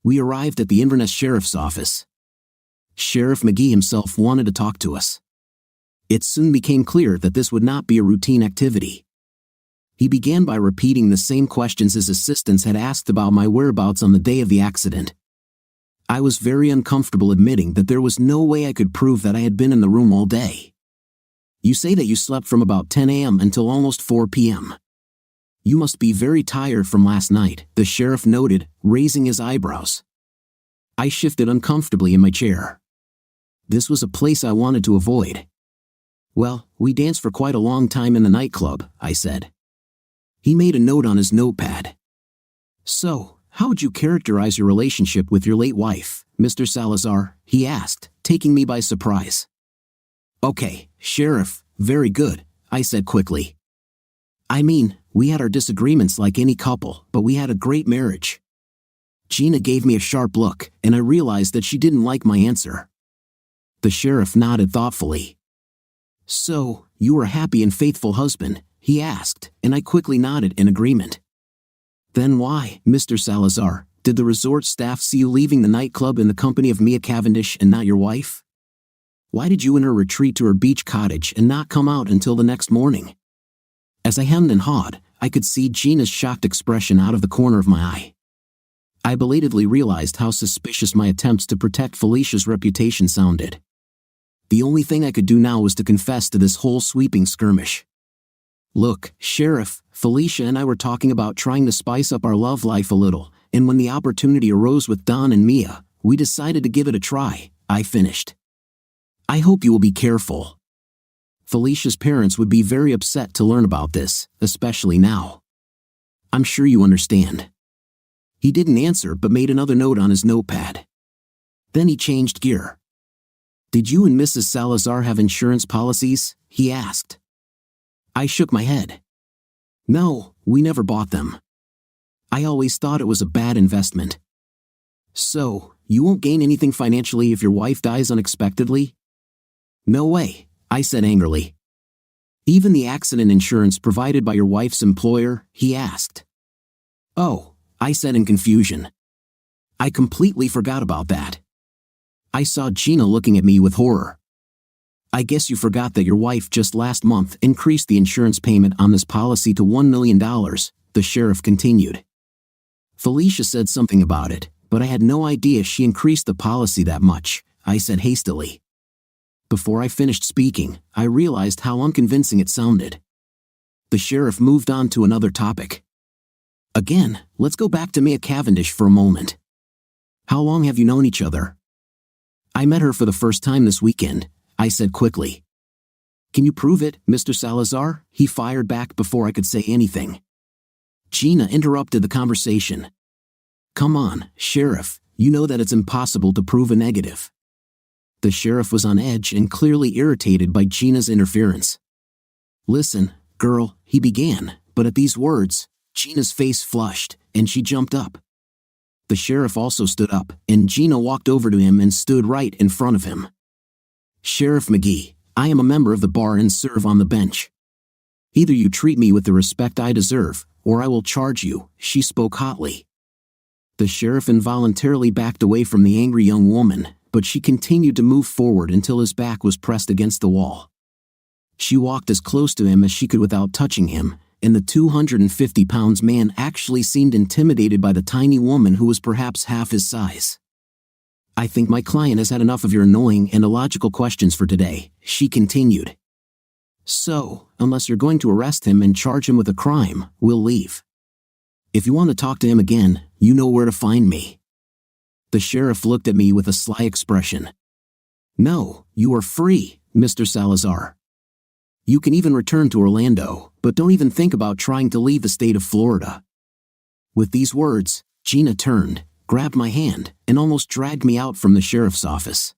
We arrived at the Inverness Sheriff's office. Sheriff McGee himself wanted to talk to us. It soon became clear that this would not be a routine activity. He began by repeating the same questions his assistants had asked about my whereabouts on the day of the accident. I was very uncomfortable admitting that there was no way I could prove that I had been in the room all day. You say that you slept from about 10 a.m. until almost 4 p.m. You must be very tired from last night, the sheriff noted, raising his eyebrows. I shifted uncomfortably in my chair. This was a place I wanted to avoid. Well, we danced for quite a long time in the nightclub, I said. He made a note on his notepad. So, how would you characterize your relationship with your late wife, Mr. Salazar? He asked, taking me by surprise. Okay, Sheriff, very good, I said quickly. I mean, we had our disagreements like any couple, but we had a great marriage. Gina gave me a sharp look, and I realized that she didn't like my answer. The sheriff nodded thoughtfully. So, you were a happy and faithful husband, he asked, and I quickly nodded in agreement. Then why, Mr. Salazar, did the resort staff see you leaving the nightclub in the company of Mia Cavendish and not your wife? Why did you and her retreat to her beach cottage and not come out until the next morning? As I hemmed and hawed, I could see Gina's shocked expression out of the corner of my eye. I belatedly realized how suspicious my attempts to protect Felicia's reputation sounded. The only thing I could do now was to confess to this whole sweeping skirmish. Look, Sheriff, Felicia and I were talking about trying to spice up our love life a little, and when the opportunity arose with Don and Mia, we decided to give it a try, I finished. I hope you will be careful. Felicia's parents would be very upset to learn about this, especially now. I'm sure you understand. He didn't answer but made another note on his notepad. Then he changed gear. Did you and Mrs. Salazar have insurance policies? He asked. I shook my head. No, we never bought them. I always thought it was a bad investment. So, you won't gain anything financially if your wife dies unexpectedly? No way, I said angrily. Even the accident insurance provided by your wife's employer? He asked. Oh, I said in confusion. I completely forgot about that. I saw Gina looking at me with horror. I guess you forgot that your wife just last month increased the insurance payment on this policy to $1 million, the sheriff continued. Felicia said something about it, but I had no idea she increased the policy that much, I said hastily. Before I finished speaking, I realized how unconvincing it sounded. The sheriff moved on to another topic. Again, let's go back to Mia Cavendish for a moment. How long have you known each other? I met her for the first time this weekend, I said quickly. Can you prove it, Mr. Salazar? He fired back before I could say anything. Gina interrupted the conversation. Come on, Sheriff, you know that it's impossible to prove a negative. The sheriff was on edge and clearly irritated by Gina's interference. Listen, girl, he began, but at these words, Gina's face flushed, and she jumped up. The sheriff also stood up, and Gina walked over to him and stood right in front of him. Sheriff McGee, I am a member of the bar and serve on the bench. Either you treat me with the respect I deserve, or I will charge you, she spoke hotly. The sheriff involuntarily backed away from the angry young woman, but she continued to move forward until his back was pressed against the wall. She walked as close to him as she could without touching him, and the 250-pound man actually seemed intimidated by the tiny woman who was perhaps half his size. I think my client has had enough of your annoying and illogical questions for today, she continued. So, unless you're going to arrest him and charge him with a crime, we'll leave. If you want to talk to him again, you know where to find me. The sheriff looked at me with a sly expression. No, you are free, Mr. Salazar. You can even return to Orlando, but don't even think about trying to leave the state of Florida. With these words, Gina turned, grabbed my hand, and almost dragged me out from the sheriff's office.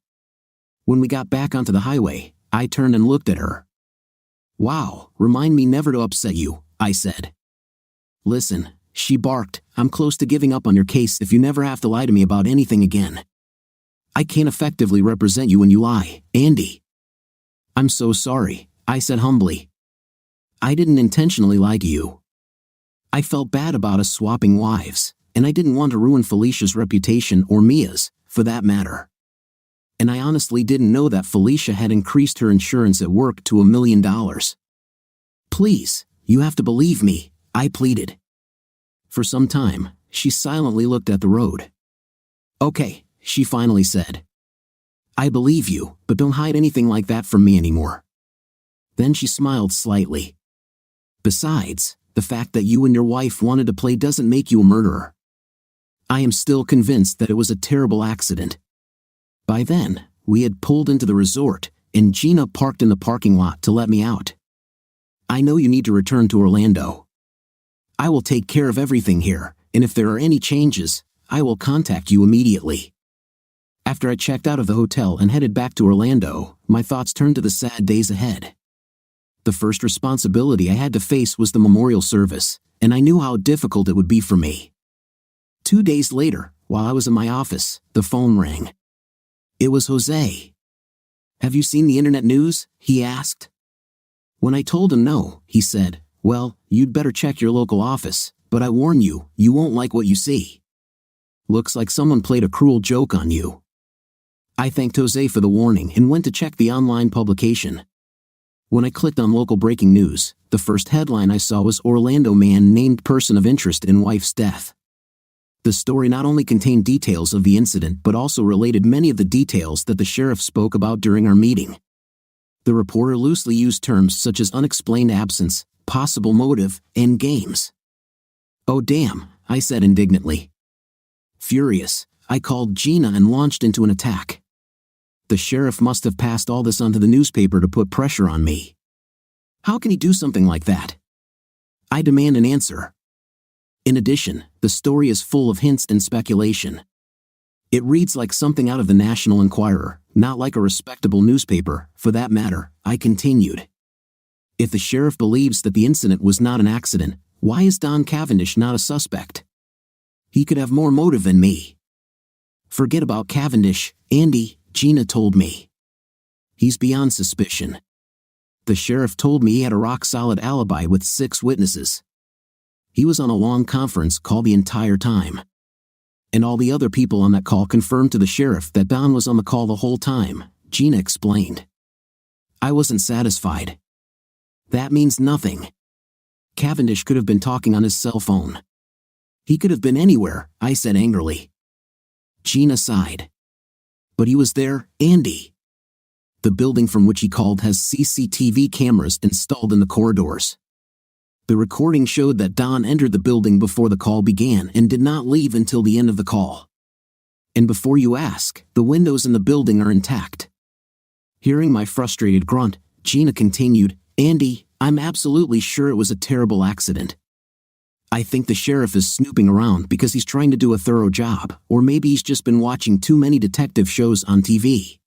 When we got back onto the highway, I turned and looked at her. Wow, remind me never to upset you, I said. Listen, she barked, I'm close to giving up on your case if you never have to lie to me about anything again. I can't effectively represent you when you lie, Andy. I'm so sorry, I said humbly. I didn't intentionally lie to you. I felt bad about us swapping wives, and I didn't want to ruin Felicia's reputation or Mia's, for that matter. And I honestly didn't know that Felicia had increased her insurance at work to $1 million. Please, you have to believe me, I pleaded. For some time, she silently looked at the road. Okay, she finally said. I believe you, but don't hide anything like that from me anymore. Then she smiled slightly. Besides, the fact that you and your wife wanted to play doesn't make you a murderer. I am still convinced that it was a terrible accident. By then, we had pulled into the resort, and Gina parked in the parking lot to let me out. I know you need to return to Orlando. I will take care of everything here, and if there are any changes, I will contact you immediately. After I checked out of the hotel and headed back to Orlando, my thoughts turned to the sad days ahead. The first responsibility I had to face was the memorial service, and I knew how difficult it would be for me. 2 days later, while I was in my office, the phone rang. It was Jose. Have you seen the internet news? He asked. When I told him no, he said, well, you'd better check your local office, but I warn you, you won't like what you see. Looks like someone played a cruel joke on you. I thanked Jose for the warning and went to check the online publication. When I clicked on local breaking news, the first headline I saw was Orlando man named person of interest in wife's death. The story not only contained details of the incident but also related many of the details that the sheriff spoke about during our meeting. The reporter loosely used terms such as unexplained absence, possible motive, and games. Oh damn, I said indignantly. Furious, I called Gina and launched into an attack. The sheriff must have passed all this onto the newspaper to put pressure on me. How can he do something like that? I demand an answer. In addition, the story is full of hints and speculation. It reads like something out of the National Enquirer, not like a respectable newspaper, for that matter, I continued. If the sheriff believes that the incident was not an accident, why is Don Cavendish not a suspect? He could have more motive than me. Forget about Cavendish, Andy, Gina told me. He's beyond suspicion. The sheriff told me he had a rock-solid alibi with 6 witnesses. He was on a long conference call the entire time. And all the other people on that call confirmed to the sheriff that Don was on the call the whole time, Gina explained. I wasn't satisfied. That means nothing. Cavendish could have been talking on his cell phone. He could have been anywhere, I said angrily. Gina sighed. But he was there, Andy. The building from which he called has CCTV cameras installed in the corridors. The recording showed that Don entered the building before the call began and did not leave until the end of the call. And before you ask, the windows in the building are intact. Hearing my frustrated grunt, Gina continued, Andy, I'm absolutely sure it was a terrible accident. I think the sheriff is snooping around because he's trying to do a thorough job, or maybe he's just been watching too many detective shows on TV.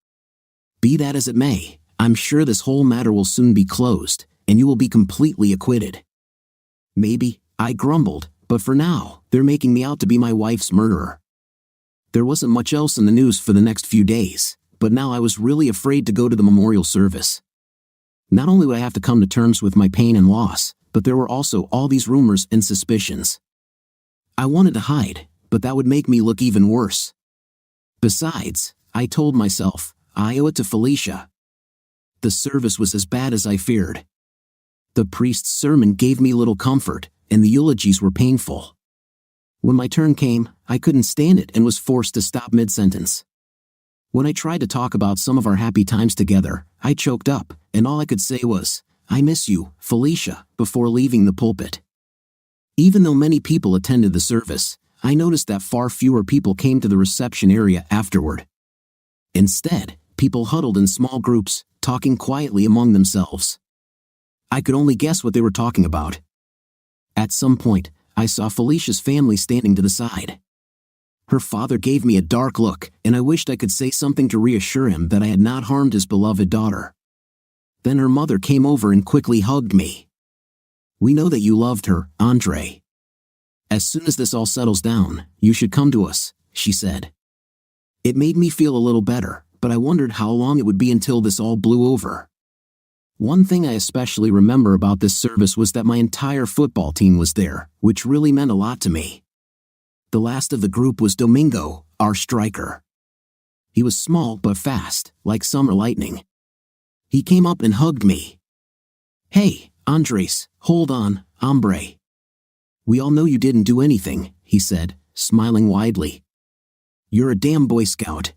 Be that as it may, I'm sure this whole matter will soon be closed, and you will be completely acquitted. Maybe, I grumbled, but for now, they're making me out to be my wife's murderer. There wasn't much else in the news for the next few days, but now I was really afraid to go to the memorial service. Not only would I have to come to terms with my pain and loss, but there were also all these rumors and suspicions. I wanted to hide, but that would make me look even worse. Besides, I told myself, I owe it to Felicia. The service was as bad as I feared. The priest's sermon gave me little comfort, and the eulogies were painful. When my turn came, I couldn't stand it and was forced to stop mid-sentence. When I tried to talk about some of our happy times together, I choked up, and all I could say was, I miss you, Felicia, before leaving the pulpit. Even though many people attended the service, I noticed that far fewer people came to the reception area afterward. Instead, people huddled in small groups, talking quietly among themselves. I could only guess what they were talking about. At some point, I saw Felicia's family standing to the side. Her father gave me a dark look, and I wished I could say something to reassure him that I had not harmed his beloved daughter. Then her mother came over and quickly hugged me. We know that you loved her, Andre. As soon as this all settles down, you should come to us, she said. It made me feel a little better, but I wondered how long it would be until this all blew over. One thing I especially remember about this service was that my entire football team was there, which really meant a lot to me. The last of the group was Domingo, our striker. He was small but fast, like summer lightning. He came up and hugged me. "Hey, Andres, hold on, hombre. We all know you didn't do anything," he said, smiling widely. "You're a damn Boy Scout.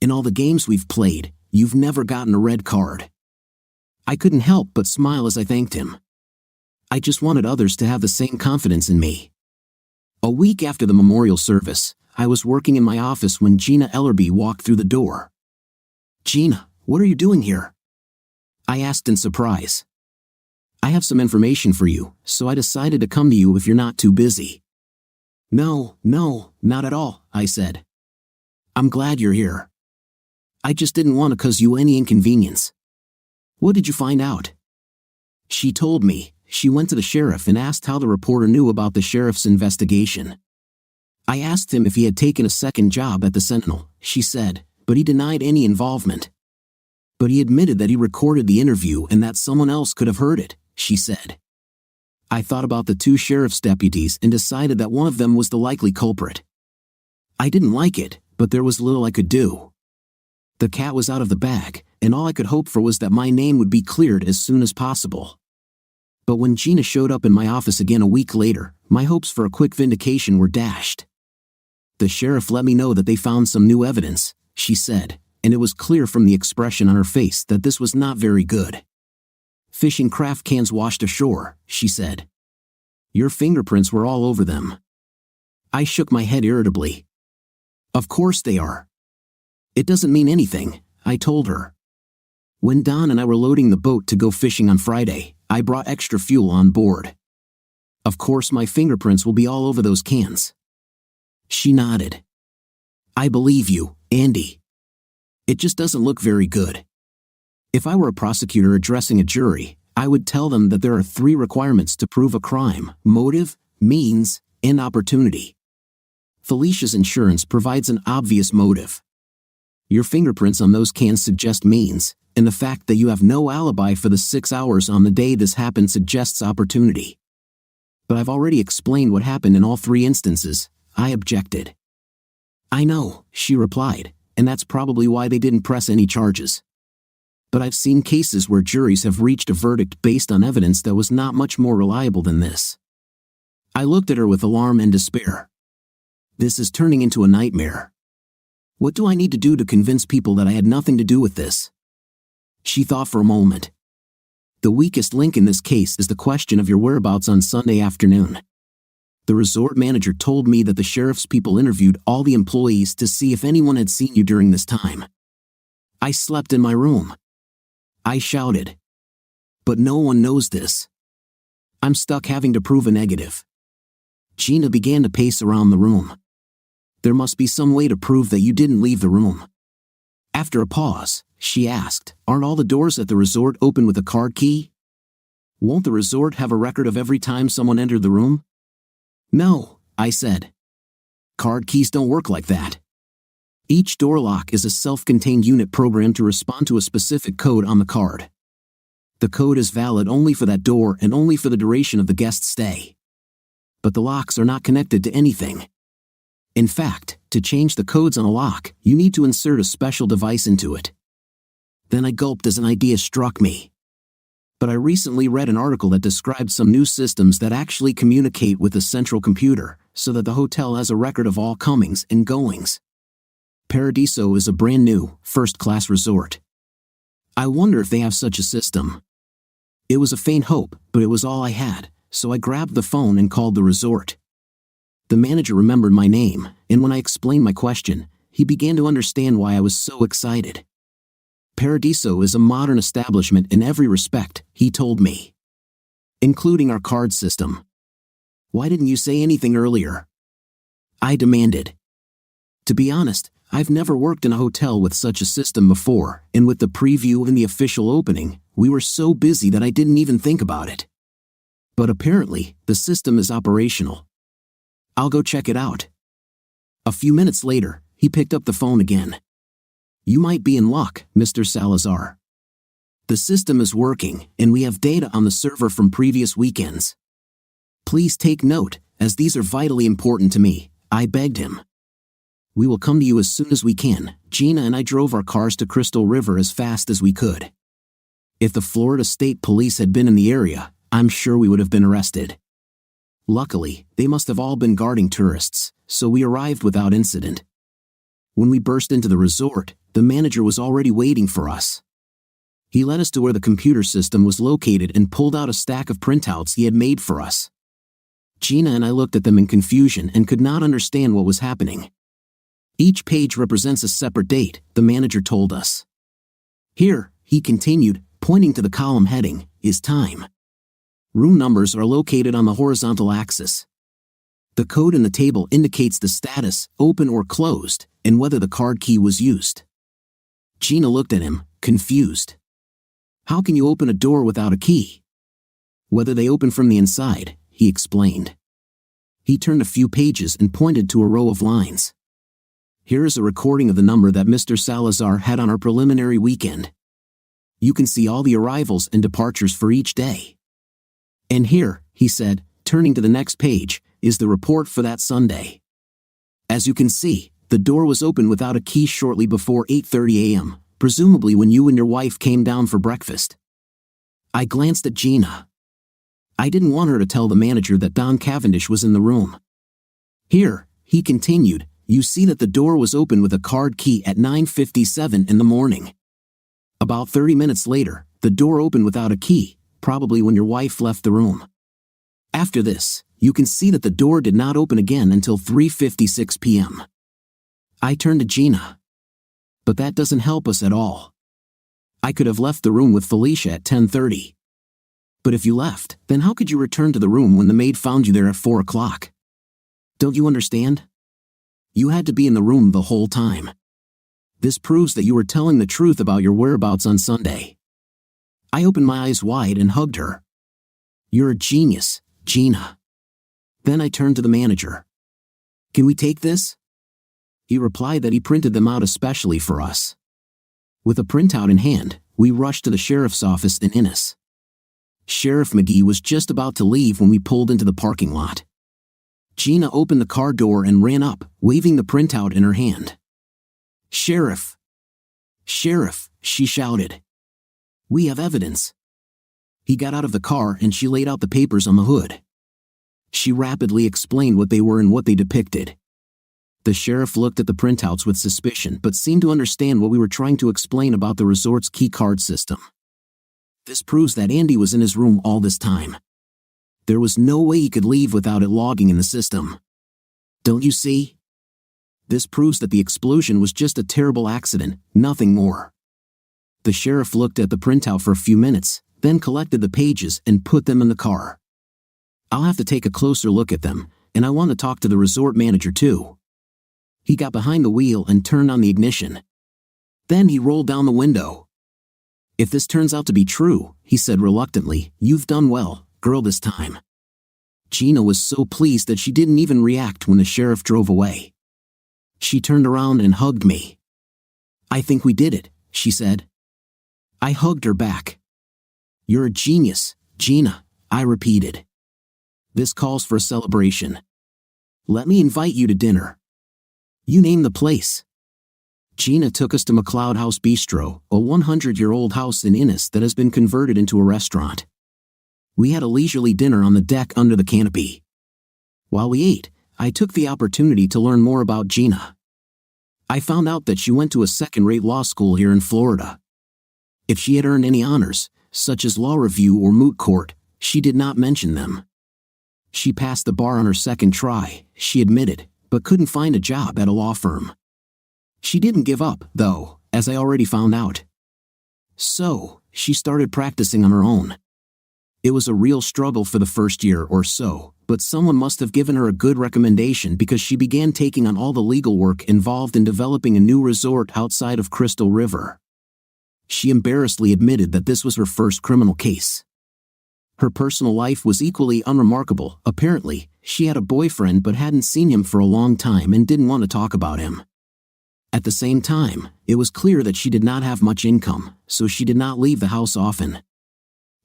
In all the games we've played, you've never gotten a red card." I couldn't help but smile as I thanked him. I just wanted others to have the same confidence in me. A week after the memorial service, I was working in my office when Gina Ellerby walked through the door. "Gina, what are you doing here?" I asked in surprise. "I have some information for you, so I decided to come to you if you're not too busy." No, not at all," I said. "I'm glad you're here. I just didn't want to cause you any inconvenience." "What did you find out?" She told me. She went to the sheriff and asked how the reporter knew about the sheriff's investigation. I asked him if he had taken a second job at the Sentinel, she said, but he denied any involvement. "But he admitted that he recorded the interview and that someone else could have heard it," she said. I thought about the two sheriff's deputies and decided that one of them was the likely culprit. I didn't like it, but there was little I could do. The cat was out of the bag, and all I could hope for was that my name would be cleared as soon as possible. But when Gina showed up in my office again a week later, my hopes for a quick vindication were dashed. "The sheriff let me know that they found some new evidence," she said, and it was clear from the expression on her face that this was not very good. "Fishing craft cans washed ashore," she said. "Your fingerprints were all over them." I shook my head irritably. "Of course they are." "It doesn't mean anything," I told her. "When Don and I were loading the boat to go fishing on Friday, I brought extra fuel on board. Of course my fingerprints will be all over those cans." She nodded. "I believe you, Andy. It just doesn't look very good. If I were a prosecutor addressing a jury, I would tell them that there are 3 requirements to prove a crime: motive, means, and opportunity. Felicia's insurance provides an obvious motive. Your fingerprints on those cans suggest means, and the fact that you have no alibi for the 6 hours on the day this happened suggests opportunity. But I've already explained what happened in all 3 instances," I objected. "I know," she replied, "and that's probably why they didn't press any charges. But I've seen cases where juries have reached a verdict based on evidence that was not much more reliable than this." I looked at her with alarm and despair. This is turning into a nightmare. What do I need to do to convince people that I had nothing to do with this? She thought for a moment. "The weakest link in this case is the question of your whereabouts on Sunday afternoon. The resort manager told me that the sheriff's people interviewed all the employees to see if anyone had seen you during this time." "I slept in my room," I shouted. "But no one knows this. I'm stuck having to prove a negative." Gina began to pace around the room. "There must be some way to prove that you didn't leave the room." After a pause, she asked, "Aren't all the doors at the resort open with a card key? Won't the resort have a record of every time someone entered the room?" "No," I said. "Card keys don't work like that. Each door lock is a self-contained unit programmed to respond to a specific code on the card. The code is valid only for that door and only for the duration of the guest's stay. But the locks are not connected to anything. In fact, to change the codes on a lock, you need to insert a special device into it." Then I gulped as an idea struck me. "But I recently read an article that described some new systems that actually communicate with the central computer, so that the hotel has a record of all comings and goings. Paradiso is a brand new, first-class resort. I wonder if they have such a system." It was a faint hope, but it was all I had, so I grabbed the phone and called the resort. The manager remembered my name, and when I explained my question, he began to understand why I was so excited. "Paradiso is a modern establishment in every respect," he told me. "Including our card system. Why didn't you say anything earlier?" I demanded. To be honest, I've never worked in a hotel with such a system before, and with the preview and the official opening, we were so busy that I didn't even think about it. But apparently, the system is operational. I'll go check it out." A few minutes later, he picked up the phone again. "You might be in luck, Mr. Salazar. The system is working, and we have data on the server from previous weekends. Please take note, as these are vitally important to me. I begged him. We will come to you as soon as we can. Gina and I drove our cars to Crystal River as fast as we could. If the Florida State Police had been in the area, I'm sure we would have been arrested. Luckily, they must have all been guarding tourists, so we arrived without incident. When we burst into the resort, the manager was already waiting for us. He led us to where the computer system was located and pulled out a stack of printouts he had made for us. Gina and I looked at them in confusion and could not understand what was happening. Each page represents a separate date, the manager told us. Here, he continued, pointing to the column heading, is time. Room numbers are located on the horizontal axis. The code in the table indicates the status, open or closed, and whether the card key was used. Gina looked at him, confused. How can you open a door without a key? Whether they open from the inside, he explained. He turned a few pages and pointed to a row of lines. Here is a recording of the number that Mr. Salazar had on our preliminary weekend. You can see all the arrivals and departures for each day. And here, he said, turning to the next page, is the report for that Sunday. As you can see, the door was opened without a key shortly before 8:30 a.m., presumably when you and your wife came down for breakfast. I glanced at Gina. I didn't want her to tell the manager that Don Cavendish was in the room. Here, he continued, you see that the door was opened with a card key at 9:57 in the morning. About 30 minutes later, the door opened without a key, probably when your wife left the room. After this, you can see that the door did not open again until 3:56 p.m. I turned to Gina. But that doesn't help us at all. I could have left the room with Felicia at 10:30. But if you left, then how could you return to the room when the maid found you there at 4 o'clock? Don't you understand? You had to be in the room the whole time. This proves that you were telling the truth about your whereabouts on Sunday. I opened my eyes wide and hugged her. You're a genius, Gina. Then I turned to the manager. Can we take this? He replied that he printed them out especially for us. With a printout in hand, we rushed to the sheriff's office in Innis. Sheriff McGee was just about to leave when we pulled into the parking lot. Gina opened the car door and ran up, waving the printout in her hand. Sheriff! Sheriff, she shouted. We have evidence. He got out of the car and she laid out the papers on the hood. She rapidly explained what they were and what they depicted. The sheriff looked at the printouts with suspicion but seemed to understand what we were trying to explain about the resort's key card system. This proves that Andy was in his room all this time. There was no way he could leave without it logging in the system. Don't you see? This proves that the explosion was just a terrible accident, nothing more. The sheriff looked at the printout for a few minutes, then collected the pages and put them in the car. I'll have to take a closer look at them, and I want to talk to the resort manager too. He got behind the wheel and turned on the ignition. Then he rolled down the window. If this turns out to be true, he said reluctantly, you've done well, girl, this time. Gina was so pleased that she didn't even react when the sheriff drove away. She turned around and hugged me. I think we did it, she said. I hugged her back. You're a genius, Gina, I repeated. This calls for a celebration. Let me invite you to dinner. You name the place. Gina took us to McLeod House Bistro, a 100-year-old house in Innis that has been converted into a restaurant. We had a leisurely dinner on the deck under the canopy. While we ate, I took the opportunity to learn more about Gina. I found out that she went to a second-rate law school here in Florida. If she had earned any honors, such as law review or moot court, she did not mention them. She passed the bar on her second try, she admitted, but couldn't find a job at a law firm. She didn't give up, though, as I already found out. So, she started practicing on her own. It was a real struggle for the first year or so, but someone must have given her a good recommendation because she began taking on all the legal work involved in developing a new resort outside of Crystal River. She embarrassedly admitted that this was her first criminal case. Her personal life was equally unremarkable. Apparently, she had a boyfriend but hadn't seen him for a long time and didn't want to talk about him. At the same time, it was clear that she did not have much income, so she did not leave the house often.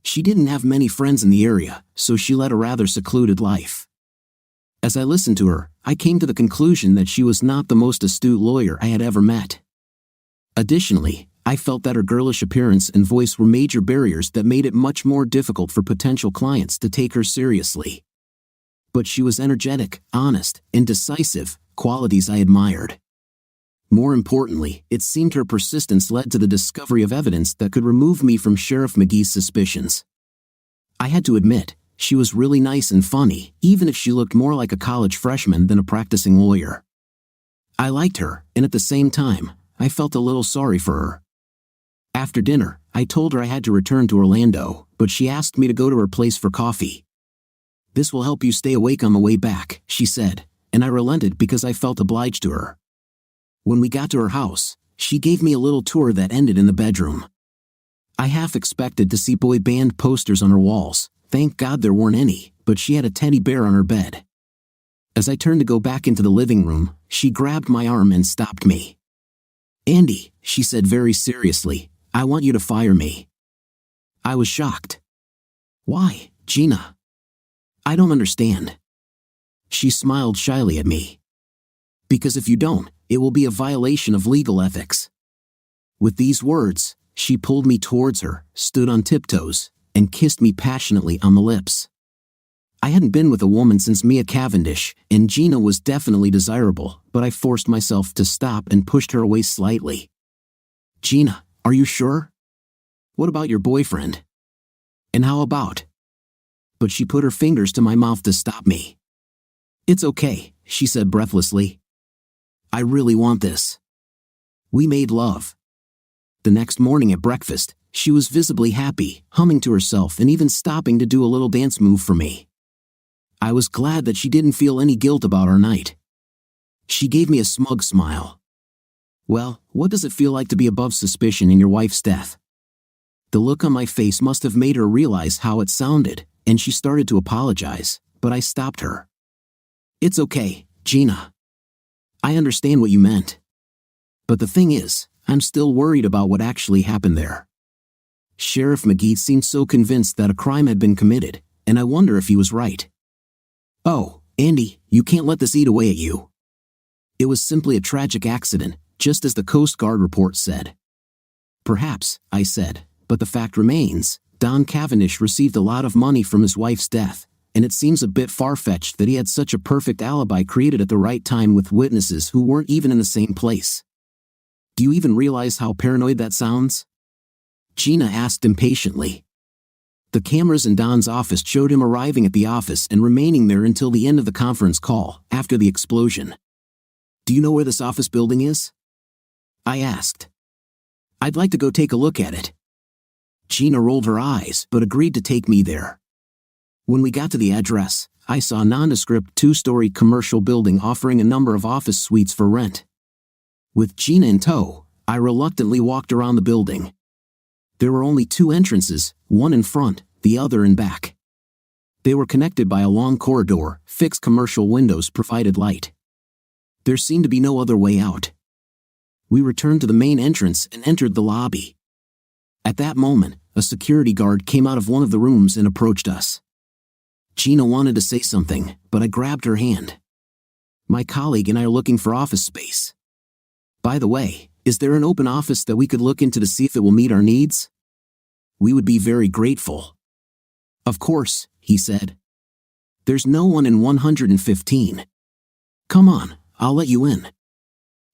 She didn't have many friends in the area, so she led a rather secluded life. As I listened to her, I came to the conclusion that she was not the most astute lawyer I had ever met. Additionally, I felt that her girlish appearance and voice were major barriers that made it much more difficult for potential clients to take her seriously. But she was energetic, honest, and decisive, qualities I admired. More importantly, it seemed her persistence led to the discovery of evidence that could remove me from Sheriff McGee's suspicions. I had to admit, she was really nice and funny, even if she looked more like a college freshman than a practicing lawyer. I liked her, and at the same time, I felt a little sorry for her. After dinner, I told her I had to return to Orlando, but she asked me to go to her place for coffee. "This will help you stay awake on the way back," she said, and I relented because I felt obliged to her. When we got to her house, she gave me a little tour that ended in the bedroom. I half expected to see boy band posters on her walls. Thank God there weren't any, but she had a teddy bear on her bed. As I turned to go back into the living room, she grabbed my arm and stopped me. "Andy," she said very seriously, "I want you to fire me." I was shocked. "Why, Gina? I don't understand." She smiled shyly at me. "Because if you don't, it will be a violation of legal ethics." With these words, she pulled me towards her, stood on tiptoes, and kissed me passionately on the lips. I hadn't been with a woman since Mia Cavendish, and Gina was definitely desirable, but I forced myself to stop and pushed her away slightly. "Gina, are you sure? What about your boyfriend? And how about?" But she put her fingers to my mouth to stop me. "It's okay," she said breathlessly. "I really want this." We made love. The next morning at breakfast, she was visibly happy, humming to herself and even stopping to do a little dance move for me. I was glad that she didn't feel any guilt about our night. She gave me a smug smile. "Well, what does it feel like to be above suspicion in your wife's death?" The look on my face must have made her realize how it sounded, and she started to apologize, but I stopped her. "It's okay, Gina. I understand what you meant. But the thing is, I'm still worried about what actually happened there." Sheriff McGee seemed so convinced that a crime had been committed, and I wonder if he was right. "Oh, Andy, you can't let this eat away at you. It was simply a tragic accident, just as the Coast Guard report said." "Perhaps," I said, "but the fact remains, Don Cavendish received a lot of money from his wife's death, and it seems a bit far-fetched that he had such a perfect alibi created at the right time with witnesses who weren't even in the same place. Do you even realize how paranoid that sounds?" Gina asked impatiently. The cameras in Don's office showed him arriving at the office and remaining there until the end of the conference call, after the explosion. "Do you know where this office building is?" I asked. "I'd like to go take a look at it." Gina rolled her eyes but agreed to take me there. When we got to the address, I saw a nondescript 2-story commercial building offering a number of office suites for rent. With Gina in tow, I reluctantly walked around the building. There were only 2 entrances, one in front, the other in back. They were connected by a long corridor, fixed commercial windows provided light. There seemed to be no other way out. We returned to the main entrance and entered the lobby. At that moment, a security guard came out of one of the rooms and approached us. Gina wanted to say something, but I grabbed her hand. "My colleague and I are looking for office space. By the way, is there an open office that we could look into to see if it will meet our needs? We would be very grateful." "Of course," he said. "There's no one in 115. Come on, I'll let you in."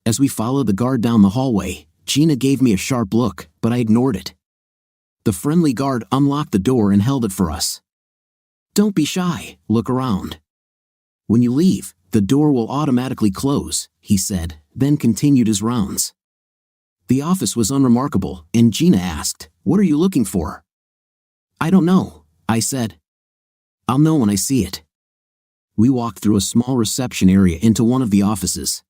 As we followed the guard down the hallway, Gina gave me a sharp look, but I ignored it. The friendly guard unlocked the door and held it for us. "Don't be shy, look around. When you leave, the door will automatically close," he said, then continued his rounds. The office was unremarkable, and Gina asked, "What are you looking for?" "I don't know," I said. "I'll know when I see it." We walked through a small reception area into one of the offices.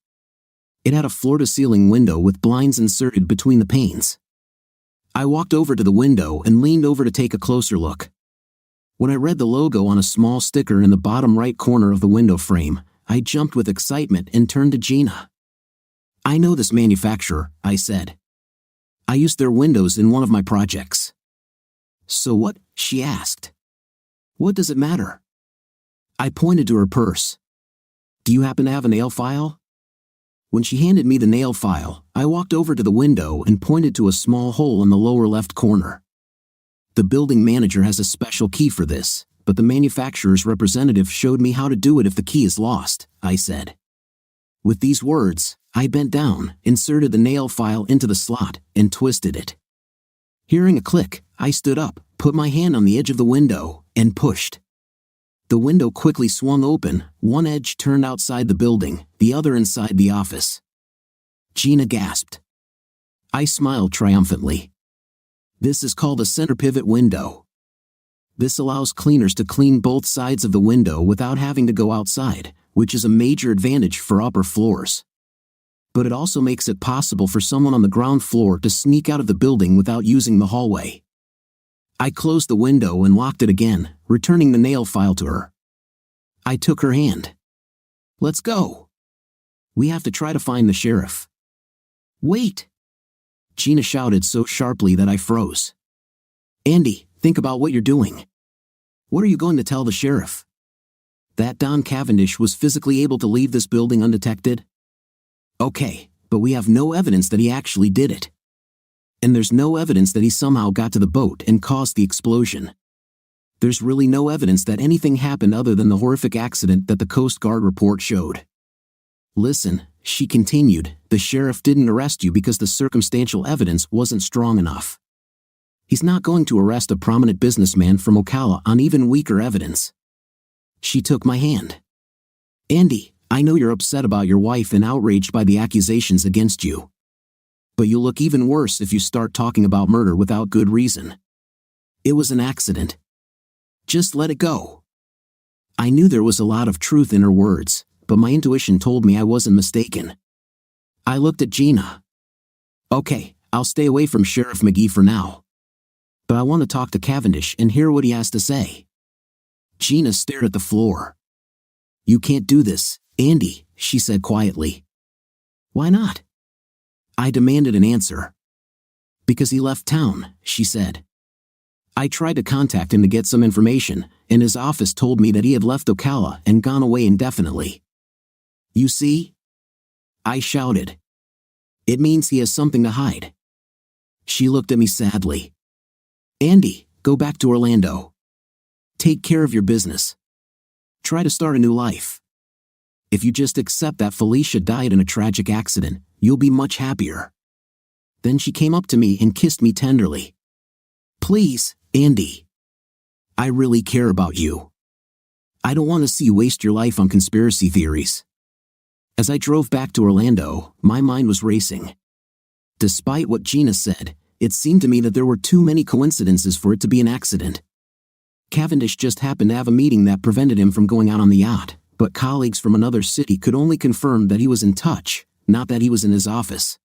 It had a floor-to-ceiling window with blinds inserted between the panes. I walked over to the window and leaned over to take a closer look. When I read the logo on a small sticker in the bottom right corner of the window frame, I jumped with excitement and turned to Gina. "I know this manufacturer," I said. "I used their windows in one of my projects." "So what?" she asked. "What does it matter?" I pointed to her purse. Do you happen to have a nail file? When she handed me the nail file, I walked over to the window and pointed to a small hole in the lower left corner. The building manager has a special key for this, but the manufacturer's representative showed me how to do it if the key is lost, I said. With these words, I bent down, inserted the nail file into the slot, and twisted it. Hearing a click, I stood up, put my hand on the edge of the window, and pushed. The window quickly swung open, one edge turned outside the building, the other inside the office. Gina gasped. I smiled triumphantly. This is called a center pivot window. This allows cleaners to clean both sides of the window without having to go outside, which is a major advantage for upper floors. But it also makes it possible for someone on the ground floor to sneak out of the building without using the hallway. I closed the window and locked it again, returning the nail file to her. I took her hand. Let's go. We have to try to find the sheriff. Wait! Gina shouted so sharply that I froze. Andy, think about what you're doing. What are you going to tell the sheriff? That Don Cavendish was physically able to leave this building undetected? Okay, but we have no evidence that he actually did it. And there's no evidence that he somehow got to the boat and caused the explosion. There's really no evidence that anything happened other than the horrific accident that the Coast Guard report showed. Listen, she continued, the sheriff didn't arrest you because the circumstantial evidence wasn't strong enough. He's not going to arrest a prominent businessman from Ocala on even weaker evidence. She took my hand. Andy, I know you're upset about your wife and outraged by the accusations against you. But you'll look even worse if you start talking about murder without good reason. It was an accident. Just let it go. I knew there was a lot of truth in her words, but my intuition told me I wasn't mistaken. I looked at Gina. Okay, I'll stay away from Sheriff McGee for now. But I want to talk to Cavendish and hear what he has to say. Gina stared at the floor. You can't do this, Andy, she said quietly. Why not? I demanded an answer. Because he left town, she said. I tried to contact him to get some information, and his office told me that he had left Ocala and gone away indefinitely. You see? I shouted. It means he has something to hide. She looked at me sadly. Andy, go back to Orlando. Take care of your business. Try to start a new life. If you just accept that Felicia died in a tragic accident, you'll be much happier. Then she came up to me and kissed me tenderly. Please, Andy. I really care about you. I don't want to see you waste your life on conspiracy theories. As I drove back to Orlando, my mind was racing. Despite what Gina said, it seemed to me that there were too many coincidences for it to be an accident. Cavendish just happened to have a meeting that prevented him from going out on the yacht, but colleagues from another city could only confirm that he was in touch, not that he was in his office.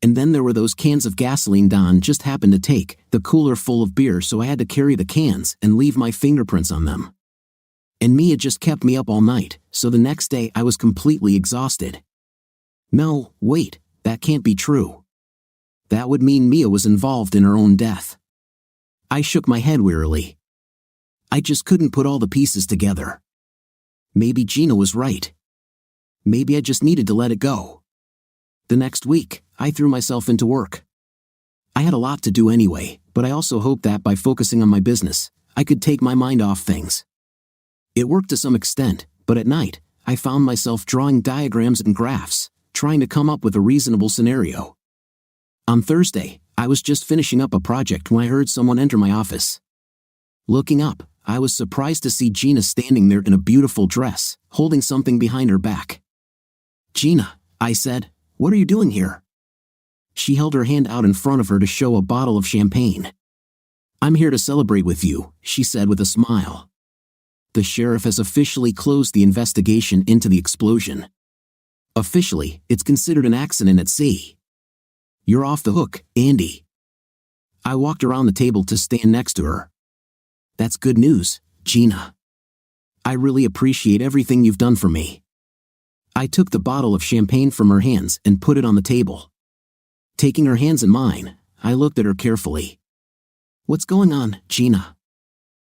And then there were those cans of gasoline Don just happened to take, the cooler full of beer, so I had to carry the cans and leave my fingerprints on them. And Mia just kept me up all night, so the next day I was completely exhausted. No, wait, that can't be true. That would mean Mia was involved in her own death. I shook my head wearily. I just couldn't put all the pieces together. Maybe Gina was right. Maybe I just needed to let it go. The next week, I threw myself into work. I had a lot to do anyway, but I also hoped that by focusing on my business, I could take my mind off things. It worked to some extent, but at night, I found myself drawing diagrams and graphs, trying to come up with a reasonable scenario. On Thursday, I was just finishing up a project when I heard someone enter my office. Looking up, I was surprised to see Gina standing there in a beautiful dress, holding something behind her back. Gina, I said, what are you doing here? She held her hand out in front of her to show a bottle of champagne. I'm here to celebrate with you, she said with a smile. The sheriff has officially closed the investigation into the explosion. Officially, it's considered an accident at sea. You're off the hook, Andy. I walked around the table to stand next to her. That's good news, Gina. I really appreciate everything you've done for me. I took the bottle of champagne from her hands and put it on the table. Taking her hands in mine, I looked at her carefully. What's going on, Gina?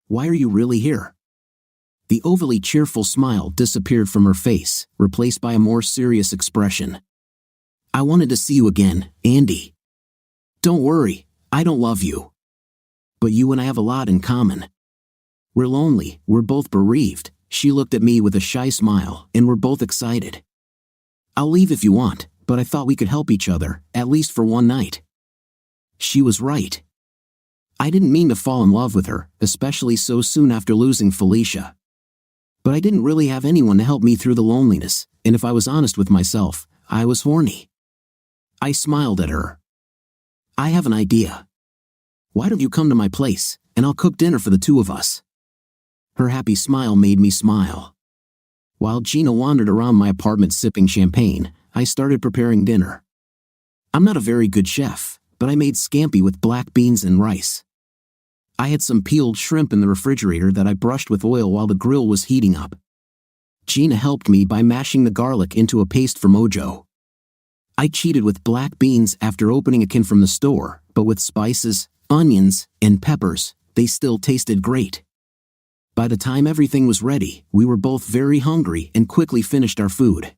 Why are you really here? The overly cheerful smile disappeared from her face, replaced by a more serious expression. "I wanted to see you again, Andy. Don't worry, I don't love you. But you and I have a lot in common. We're lonely, we're both bereaved." She looked at me with a shy smile, and we're both excited. "I'll leave if you want, but I thought we could help each other, at least for one night." She was right. I didn't mean to fall in love with her, especially so soon after losing Felicia. But I didn't really have anyone to help me through the loneliness, and if I was honest with myself, I was horny. I smiled at her. "I have an idea. Why don't you come to my place, and I'll cook dinner for the two of us?" Her happy smile made me smile. While Gina wandered around my apartment sipping champagne, I started preparing dinner. I'm not a very good chef, but I made scampi with black beans and rice. I had some peeled shrimp in the refrigerator that I brushed with oil while the grill was heating up. Gina helped me by mashing the garlic into a paste for mojo. I cheated with black beans after opening a can from the store, but with spices, onions, and peppers, they still tasted great. By the time everything was ready, we were both very hungry and quickly finished our food.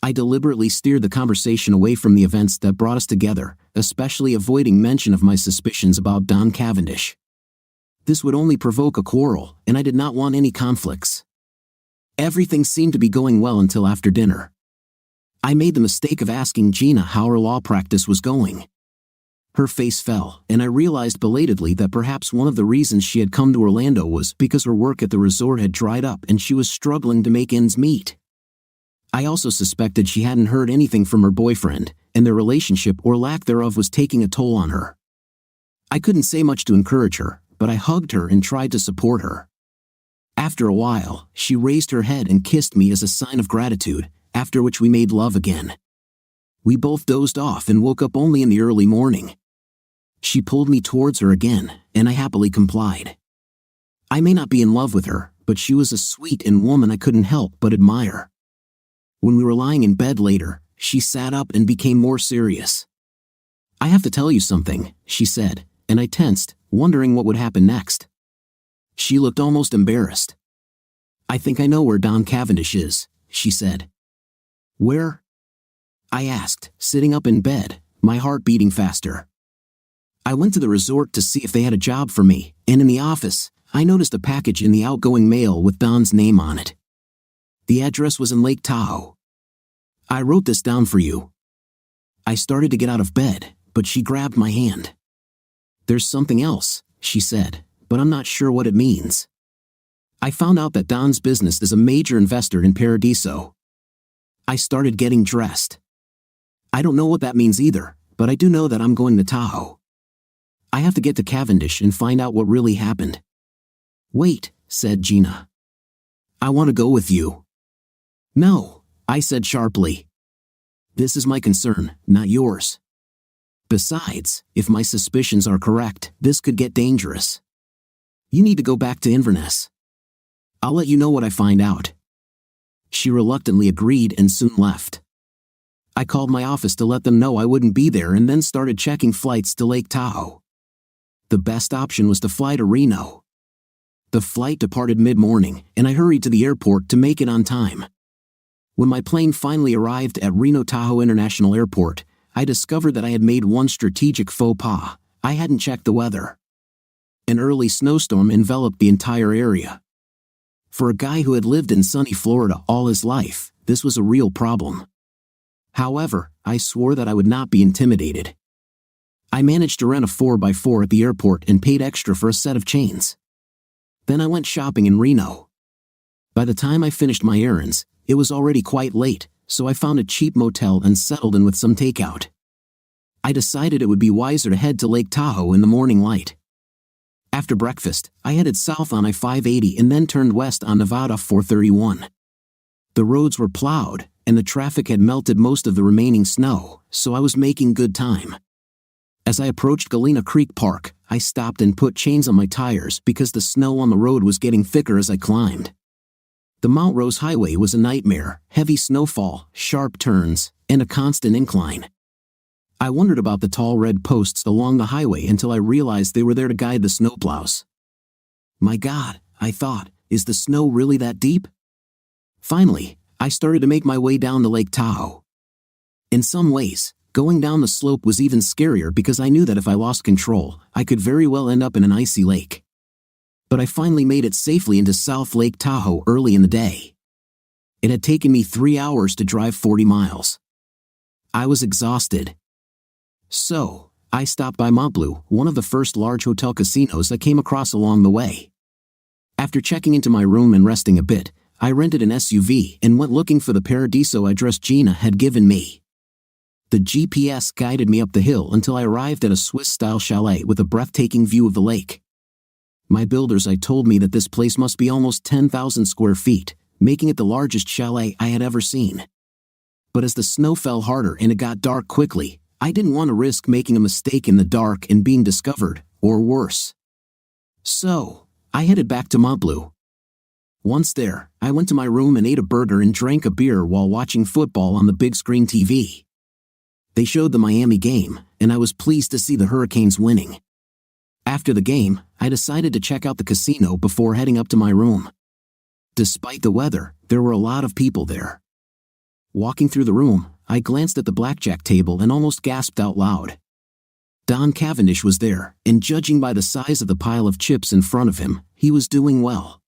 I deliberately steered the conversation away from the events that brought us together, especially avoiding mention of my suspicions about Don Cavendish. This would only provoke a quarrel, and I did not want any conflicts. Everything seemed to be going well until after dinner. I made the mistake of asking Gina how her law practice was going. Her face fell, and I realized belatedly that perhaps one of the reasons she had come to Orlando was because her work at the resort had dried up and she was struggling to make ends meet. I also suspected she hadn't heard anything from her boyfriend, and their relationship or lack thereof was taking a toll on her. I couldn't say much to encourage her, but I hugged her and tried to support her. After a while, she raised her head and kissed me as a sign of gratitude, after which we made love again. We both dozed off and woke up only in the early morning. She pulled me towards her again, and I happily complied. I may not be in love with her, but she was a sweet and woman I couldn't help but admire. When we were lying in bed later, she sat up and became more serious. "I have to tell you something," she said, and I tensed, wondering what would happen next. She looked almost embarrassed. "I think I know where Don Cavendish is," she said. "Where?" I asked, sitting up in bed, my heart beating faster. "I went to the resort to see if they had a job for me, and in the office, I noticed a package in the outgoing mail with Don's name on it. The address was in Lake Tahoe. I wrote this down for you." I started to get out of bed, but she grabbed my hand. "There's something else," she said, "but I'm not sure what it means. I found out that Don's business is a major investor in Paradiso." I started getting dressed. "I don't know what that means either, but I do know that I'm going to Tahoe. I have to get to Cavendish and find out what really happened." "Wait," said Gina. "I want to go with you." "No," I said sharply. "This is my concern, not yours. Besides, if my suspicions are correct, this could get dangerous. You need to go back to Inverness. I'll let you know what I find out." She reluctantly agreed and soon left. I called my office to let them know I wouldn't be there and then started checking flights to Lake Tahoe. The best option was to fly to Reno. The flight departed mid-morning, and I hurried to the airport to make it on time. When my plane finally arrived at Reno Tahoe International Airport, I discovered that I had made one strategic faux pas. I hadn't checked the weather. An early snowstorm enveloped the entire area. For a guy who had lived in sunny Florida all his life, this was a real problem. However, I swore that I would not be intimidated. I managed to rent a 4x4 at the airport and paid extra for a set of chains. Then I went shopping in Reno. By the time I finished my errands, it was already quite late, so I found a cheap motel and settled in with some takeout. I decided it would be wiser to head to Lake Tahoe in the morning light. After breakfast, I headed south on I-580 and then turned west on Nevada 431. The roads were plowed, and the traffic had melted most of the remaining snow, so I was making good time. As I approached Galena Creek Park, I stopped and put chains on my tires because the snow on the road was getting thicker as I climbed. The Mount Rose Highway was a nightmare, heavy snowfall, sharp turns, and a constant incline. I wondered about the tall red posts along the highway until I realized they were there to guide the snowplows. My God, I thought, Is the snow really that deep? Finally, I started to make my way down the Lake Tahoe. In some ways, going down the slope was even scarier because I knew that if I lost control, I could very well end up in an icy lake. But I finally made it safely into South Lake Tahoe early in the day. It had taken me 3 hours to drive 40 miles. I was exhausted. So, I stopped by Montbleu, one of the first large hotel casinos I came across along the way. After checking into my room and resting a bit, I rented an SUV and went looking for the Paradiso address Gina had given me. The GPS guided me up the hill until I arrived at a Swiss-style chalet with a breathtaking view of the lake. My builders told me that this place must be almost 10,000 square feet, making it the largest chalet I had ever seen. But as the snow fell harder and it got dark quickly, I didn't want to risk making a mistake in the dark and being discovered, or worse. So, I headed back to Montbleu. Once there, I went to my room and ate a burger and drank a beer while watching football on the big screen TV. They showed the Miami game, and I was pleased to see the Hurricanes winning. After the game, I decided to check out the casino before heading up to my room. Despite the weather, there were a lot of people there. Walking through the room, I glanced at the blackjack table and almost gasped out loud. Don Cavendish was there, and judging by the size of the pile of chips in front of him, he was doing well.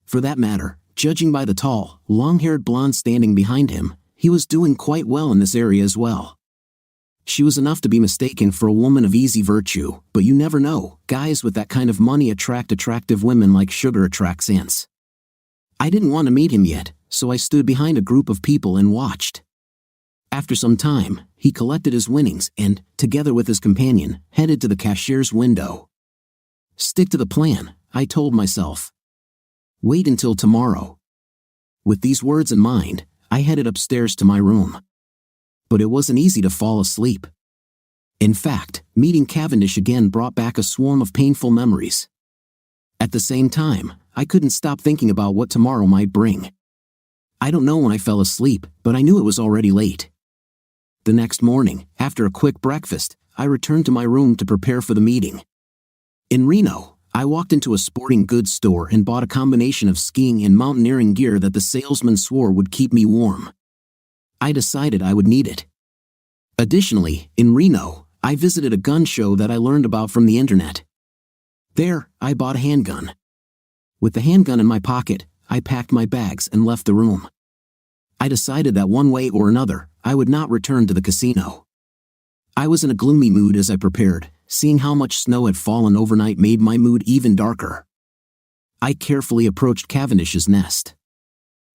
For that matter, judging by the tall, long-haired blonde standing behind him, he was doing quite well in this area as well. She was enough to be mistaken for a woman of easy virtue, but you never know, guys with that kind of money attract attractive women like sugar attracts ants. I didn't want to meet him yet, so I stood behind a group of people and watched. After some time, he collected his winnings and, together with his companion, headed to the cashier's window. Stick to the plan, I told myself. Wait until tomorrow. With these words in mind, I headed upstairs to my room. But it wasn't easy to fall asleep. In fact, meeting Cavendish again brought back a swarm of painful memories. At the same time, I couldn't stop thinking about what tomorrow might bring. I don't know when I fell asleep, but I knew it was already late. The next morning, after a quick breakfast, I returned to my room to prepare for the meeting. In Reno, I walked into a sporting goods store and bought a combination of skiing and mountaineering gear that the salesman swore would keep me warm. I decided I would need it. Additionally, in Reno, I visited a gun show that I learned about from the internet. There, I bought a handgun. With the handgun in my pocket, I packed my bags and left the room. I decided that one way or another, I would not return to the casino. I was in a gloomy mood as I prepared. Seeing how much snow had fallen overnight made my mood even darker. I carefully approached Cavendish's nest.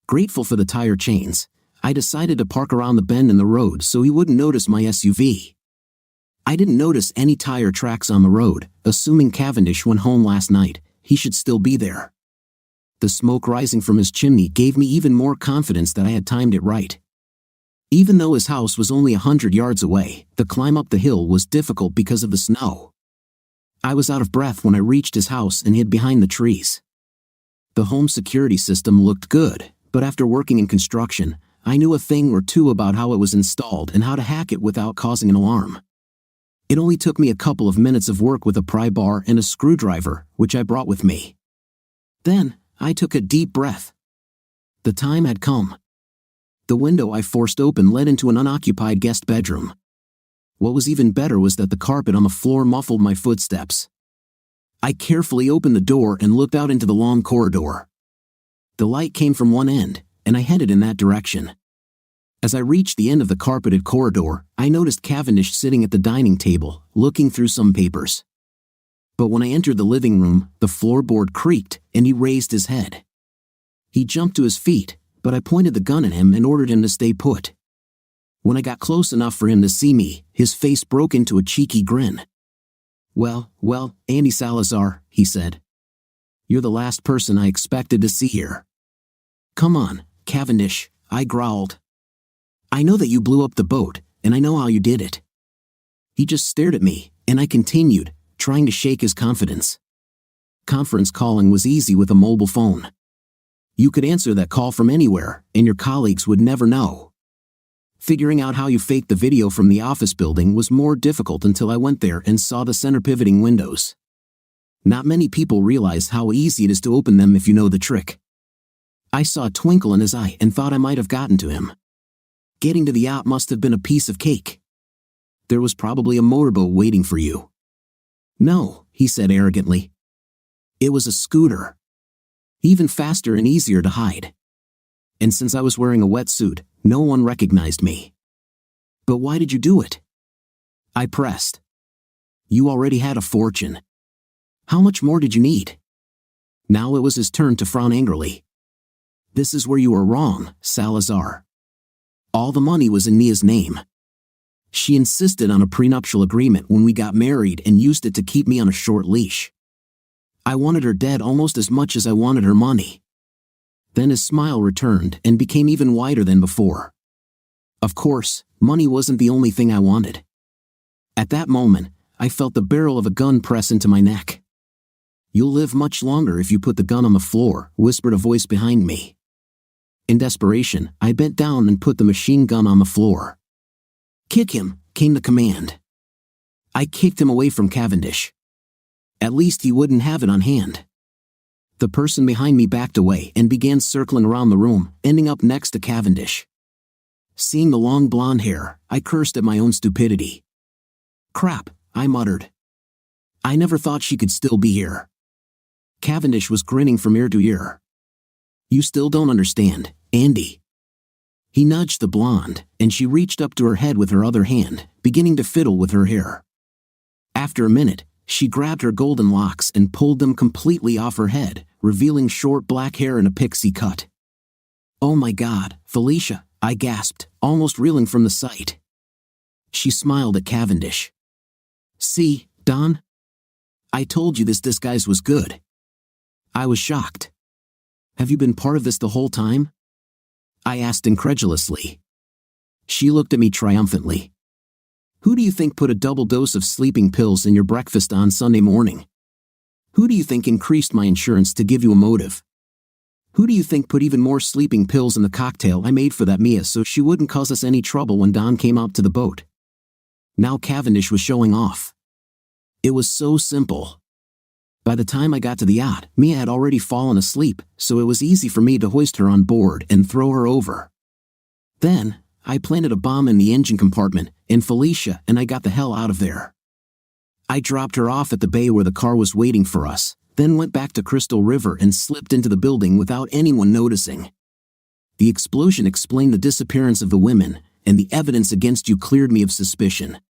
Grateful for the tire chains, I decided to park around the bend in the road so he wouldn't notice my SUV. I didn't notice any tire tracks on the road, assuming Cavendish went home last night, he should still be there. The smoke rising from his chimney gave me even more confidence that I had timed it right. Even though his house was only 100 yards away, the climb up the hill was difficult because of the snow. I was out of breath when I reached his house and hid behind the trees. The home security system looked good, but after working in construction, I knew a thing or two about how it was installed and how to hack it without causing an alarm. It only took me a couple of minutes of work with a pry bar and a screwdriver, which I brought with me. Then, I took a deep breath. The time had come. The window I forced open led into an unoccupied guest bedroom. What was even better was that the carpet on the floor muffled my footsteps. I carefully opened the door and looked out into the long corridor. The light came from one end, and I headed in that direction. As I reached the end of the carpeted corridor, I noticed Cavendish sitting at the dining table, looking through some papers. But when I entered the living room, the floorboard creaked, and he raised his head. He jumped to his feet, but I pointed the gun at him and ordered him to stay put. When I got close enough for him to see me, his face broke into a cheeky grin. Well, Andy Salazar," he said. "You're the last person I expected to see here." "Come on, Cavendish," I growled. "I know that you blew up the boat, and I know how you did it." He just stared at me, and I continued, trying to shake his confidence. Conference calling was easy with a mobile phone. You could answer that call from anywhere, and your colleagues would never know. Figuring out how you faked the video from the office building was more difficult until I went there and saw the center pivoting windows. Not many people realize how easy it is to open them if you know the trick. I saw a twinkle in his eye and thought I might have gotten to him. Getting to the yacht must have been a piece of cake. There was probably a motorboat waiting for you. No, he said arrogantly. It was a scooter. Even faster and easier to hide. And since I was wearing a wetsuit, no one recognized me. But why did you do it? I pressed. You already had a fortune. How much more did you need? Now it was his turn to frown angrily. This is where you are wrong, Salazar. All the money was in Mia's name. She insisted on a prenuptial agreement when we got married and used it to keep me on a short leash. I wanted her dead almost as much as I wanted her money. Then his smile returned and became even wider than before. Of course, money wasn't the only thing I wanted. At that moment, I felt the barrel of a gun press into my neck. You'll live much longer if you put the gun on the floor, whispered a voice behind me. In desperation, I bent down and put the machine gun on the floor. Kick him, came the command. I kicked him away from Cavendish. At least he wouldn't have it on hand. The person behind me backed away and began circling around the room, ending up next to Cavendish. Seeing the long blonde hair, I cursed at my own stupidity. Crap, I muttered. I never thought she could still be here. Cavendish was grinning from ear to ear. You still don't understand, Andy. He nudged the blonde, and she reached up to her head with her other hand, beginning to fiddle with her hair. After a minute, she grabbed her golden locks and pulled them completely off her head, revealing short black hair in a pixie cut. Oh my God, Felicia, I gasped, almost reeling from the sight. She smiled at Cavendish. See, Don? I told you this disguise was good. I was shocked. Have you been part of this the whole time? I asked incredulously. She looked at me triumphantly. Who do you think put a double dose of sleeping pills in your breakfast on Sunday morning? Who do you think increased my insurance to give you a motive? Who do you think put even more sleeping pills in the cocktail I made for that Mia so she wouldn't cause us any trouble when Don came out to the boat? Now Cavendish was showing off. It was so simple. By the time I got to the yacht, Mia had already fallen asleep, so it was easy for me to hoist her on board and throw her over. Then, I planted a bomb in the engine compartment, and Felicia and I got the hell out of there. I dropped her off at the bay where the car was waiting for us, then went back to Crystal River and slipped into the building without anyone noticing. The explosion explained the disappearance of the women, and the evidence against you cleared me of suspicion.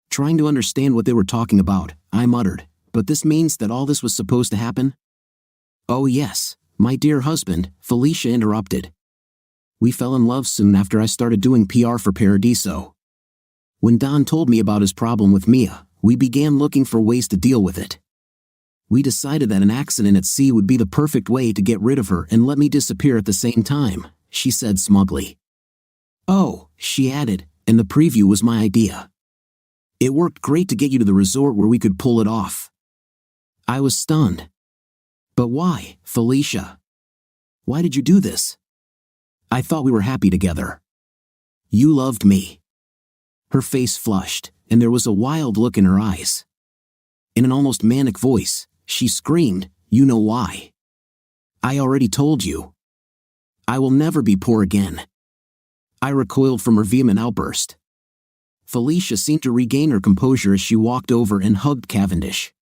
Trying to understand what they were talking about, I muttered, but this means that all this was supposed to happen? Oh yes, my dear husband, Felicia interrupted. We fell in love soon after I started doing PR for Paradiso. When Don told me about his problem with Mia, we began looking for ways to deal with it. We decided that an accident at sea would be the perfect way to get rid of her and let me disappear at the same time, she said smugly. Oh, she added, and the preview was my idea. It worked great to get you to the resort where we could pull it off. I was stunned. But why, Felicia? Why did you do this? I thought we were happy together. You loved me. Her face flushed, and there was a wild look in her eyes. In an almost manic voice, she screamed, You know why? I already told you. I will never be poor again. I recoiled from her vehement outburst. Felicia seemed to regain her composure as she walked over and hugged Cavendish.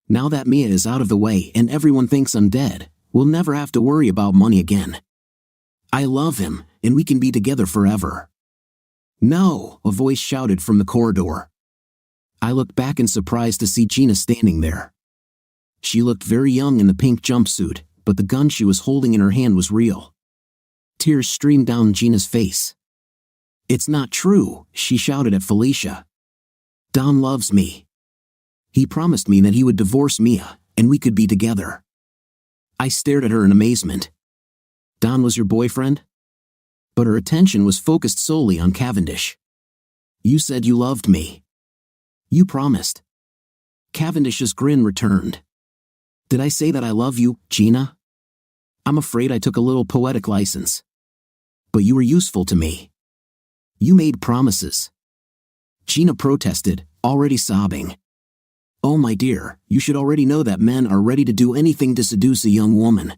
Now that Mia is out of the way and everyone thinks I'm dead, we'll never have to worry about money again. I love him, and we can be together forever. No, a voice shouted from the corridor. I looked back in surprise to see Gina standing there. She looked very young in the pink jumpsuit, but the gun she was holding in her hand was real. Tears streamed down Gina's face. It's not true, she shouted at Felicia. Don loves me. He promised me that he would divorce Mia, and we could be together. I stared at her in amazement. Don was your boyfriend? But her attention was focused solely on Cavendish. You said you loved me. You promised. Cavendish's grin returned. Did I say that I love you, Gina? I'm afraid I took a little poetic license. But you were useful to me. You made promises. Gina protested, already sobbing. Oh my dear, you should already know that men are ready to do anything to seduce a young woman.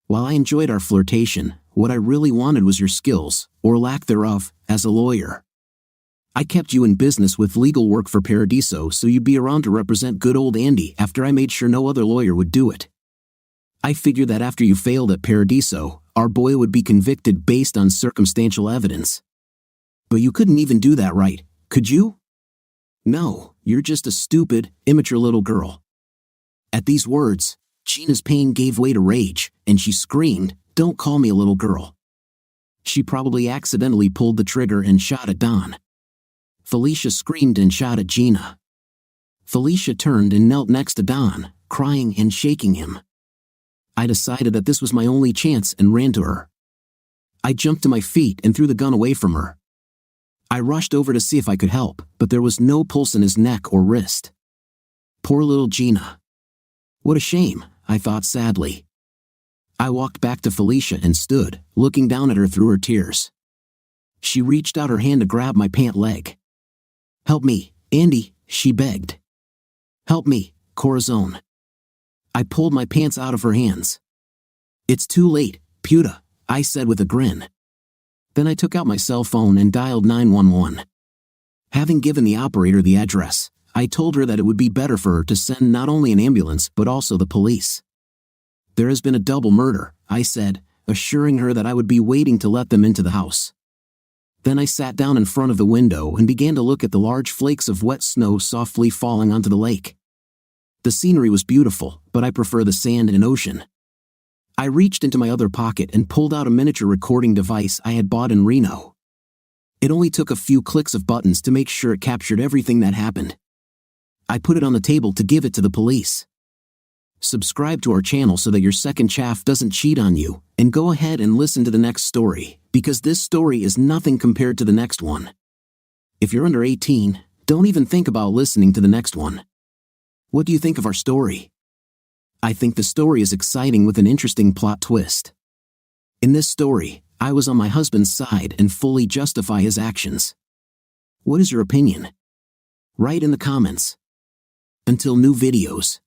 While I enjoyed our flirtation, what I really wanted was your skills, or lack thereof, as a lawyer. I kept you in business with legal work for Paradiso so you'd be around to represent good old Andy after I made sure no other lawyer would do it. I figured that after you failed at Paradiso, our boy would be convicted based on circumstantial evidence. But you couldn't even do that right, could you? No, you're just a stupid, immature little girl. At these words, Gina's pain gave way to rage, and she screamed, "Don't call me a little girl." She probably accidentally pulled the trigger and shot at Don. Felicia screamed and shot at Gina. Felicia turned and knelt next to Don, crying and shaking him. I decided that this was my only chance and ran to her. I jumped to my feet and threw the gun away from her. I rushed over to see if I could help, but there was no pulse in his neck or wrist. Poor little Gina. What a shame, I thought sadly. I walked back to Felicia and stood, looking down at her through her tears. She reached out her hand to grab my pant leg. "Help me, Andy," she begged. "Help me, Corazon." I pulled my pants out of her hands. "It's too late, Puta," I said with a grin. Then I took out my cell phone and dialed 911. Having given the operator the address, I told her that it would be better for her to send not only an ambulance but also the police. "There has been a double murder," I said, assuring her that I would be waiting to let them into the house. Then I sat down in front of the window and began to look at the large flakes of wet snow softly falling onto the lake. The scenery was beautiful, but I prefer the sand and ocean. I reached into my other pocket and pulled out a miniature recording device I had bought in Reno. It only took a few clicks of buttons to make sure it captured everything that happened. I put it on the table to give it to the police. Subscribe to our channel so that your second chaff doesn't cheat on you, and go ahead and listen to the next story, because this story is nothing compared to the next one. If you're under 18, don't even think about listening to the next one. What do you think of our story? I think the story is exciting with an interesting plot twist. In this story, I was on my husband's side and fully justify his actions. What is your opinion? Write in the comments. Until new videos.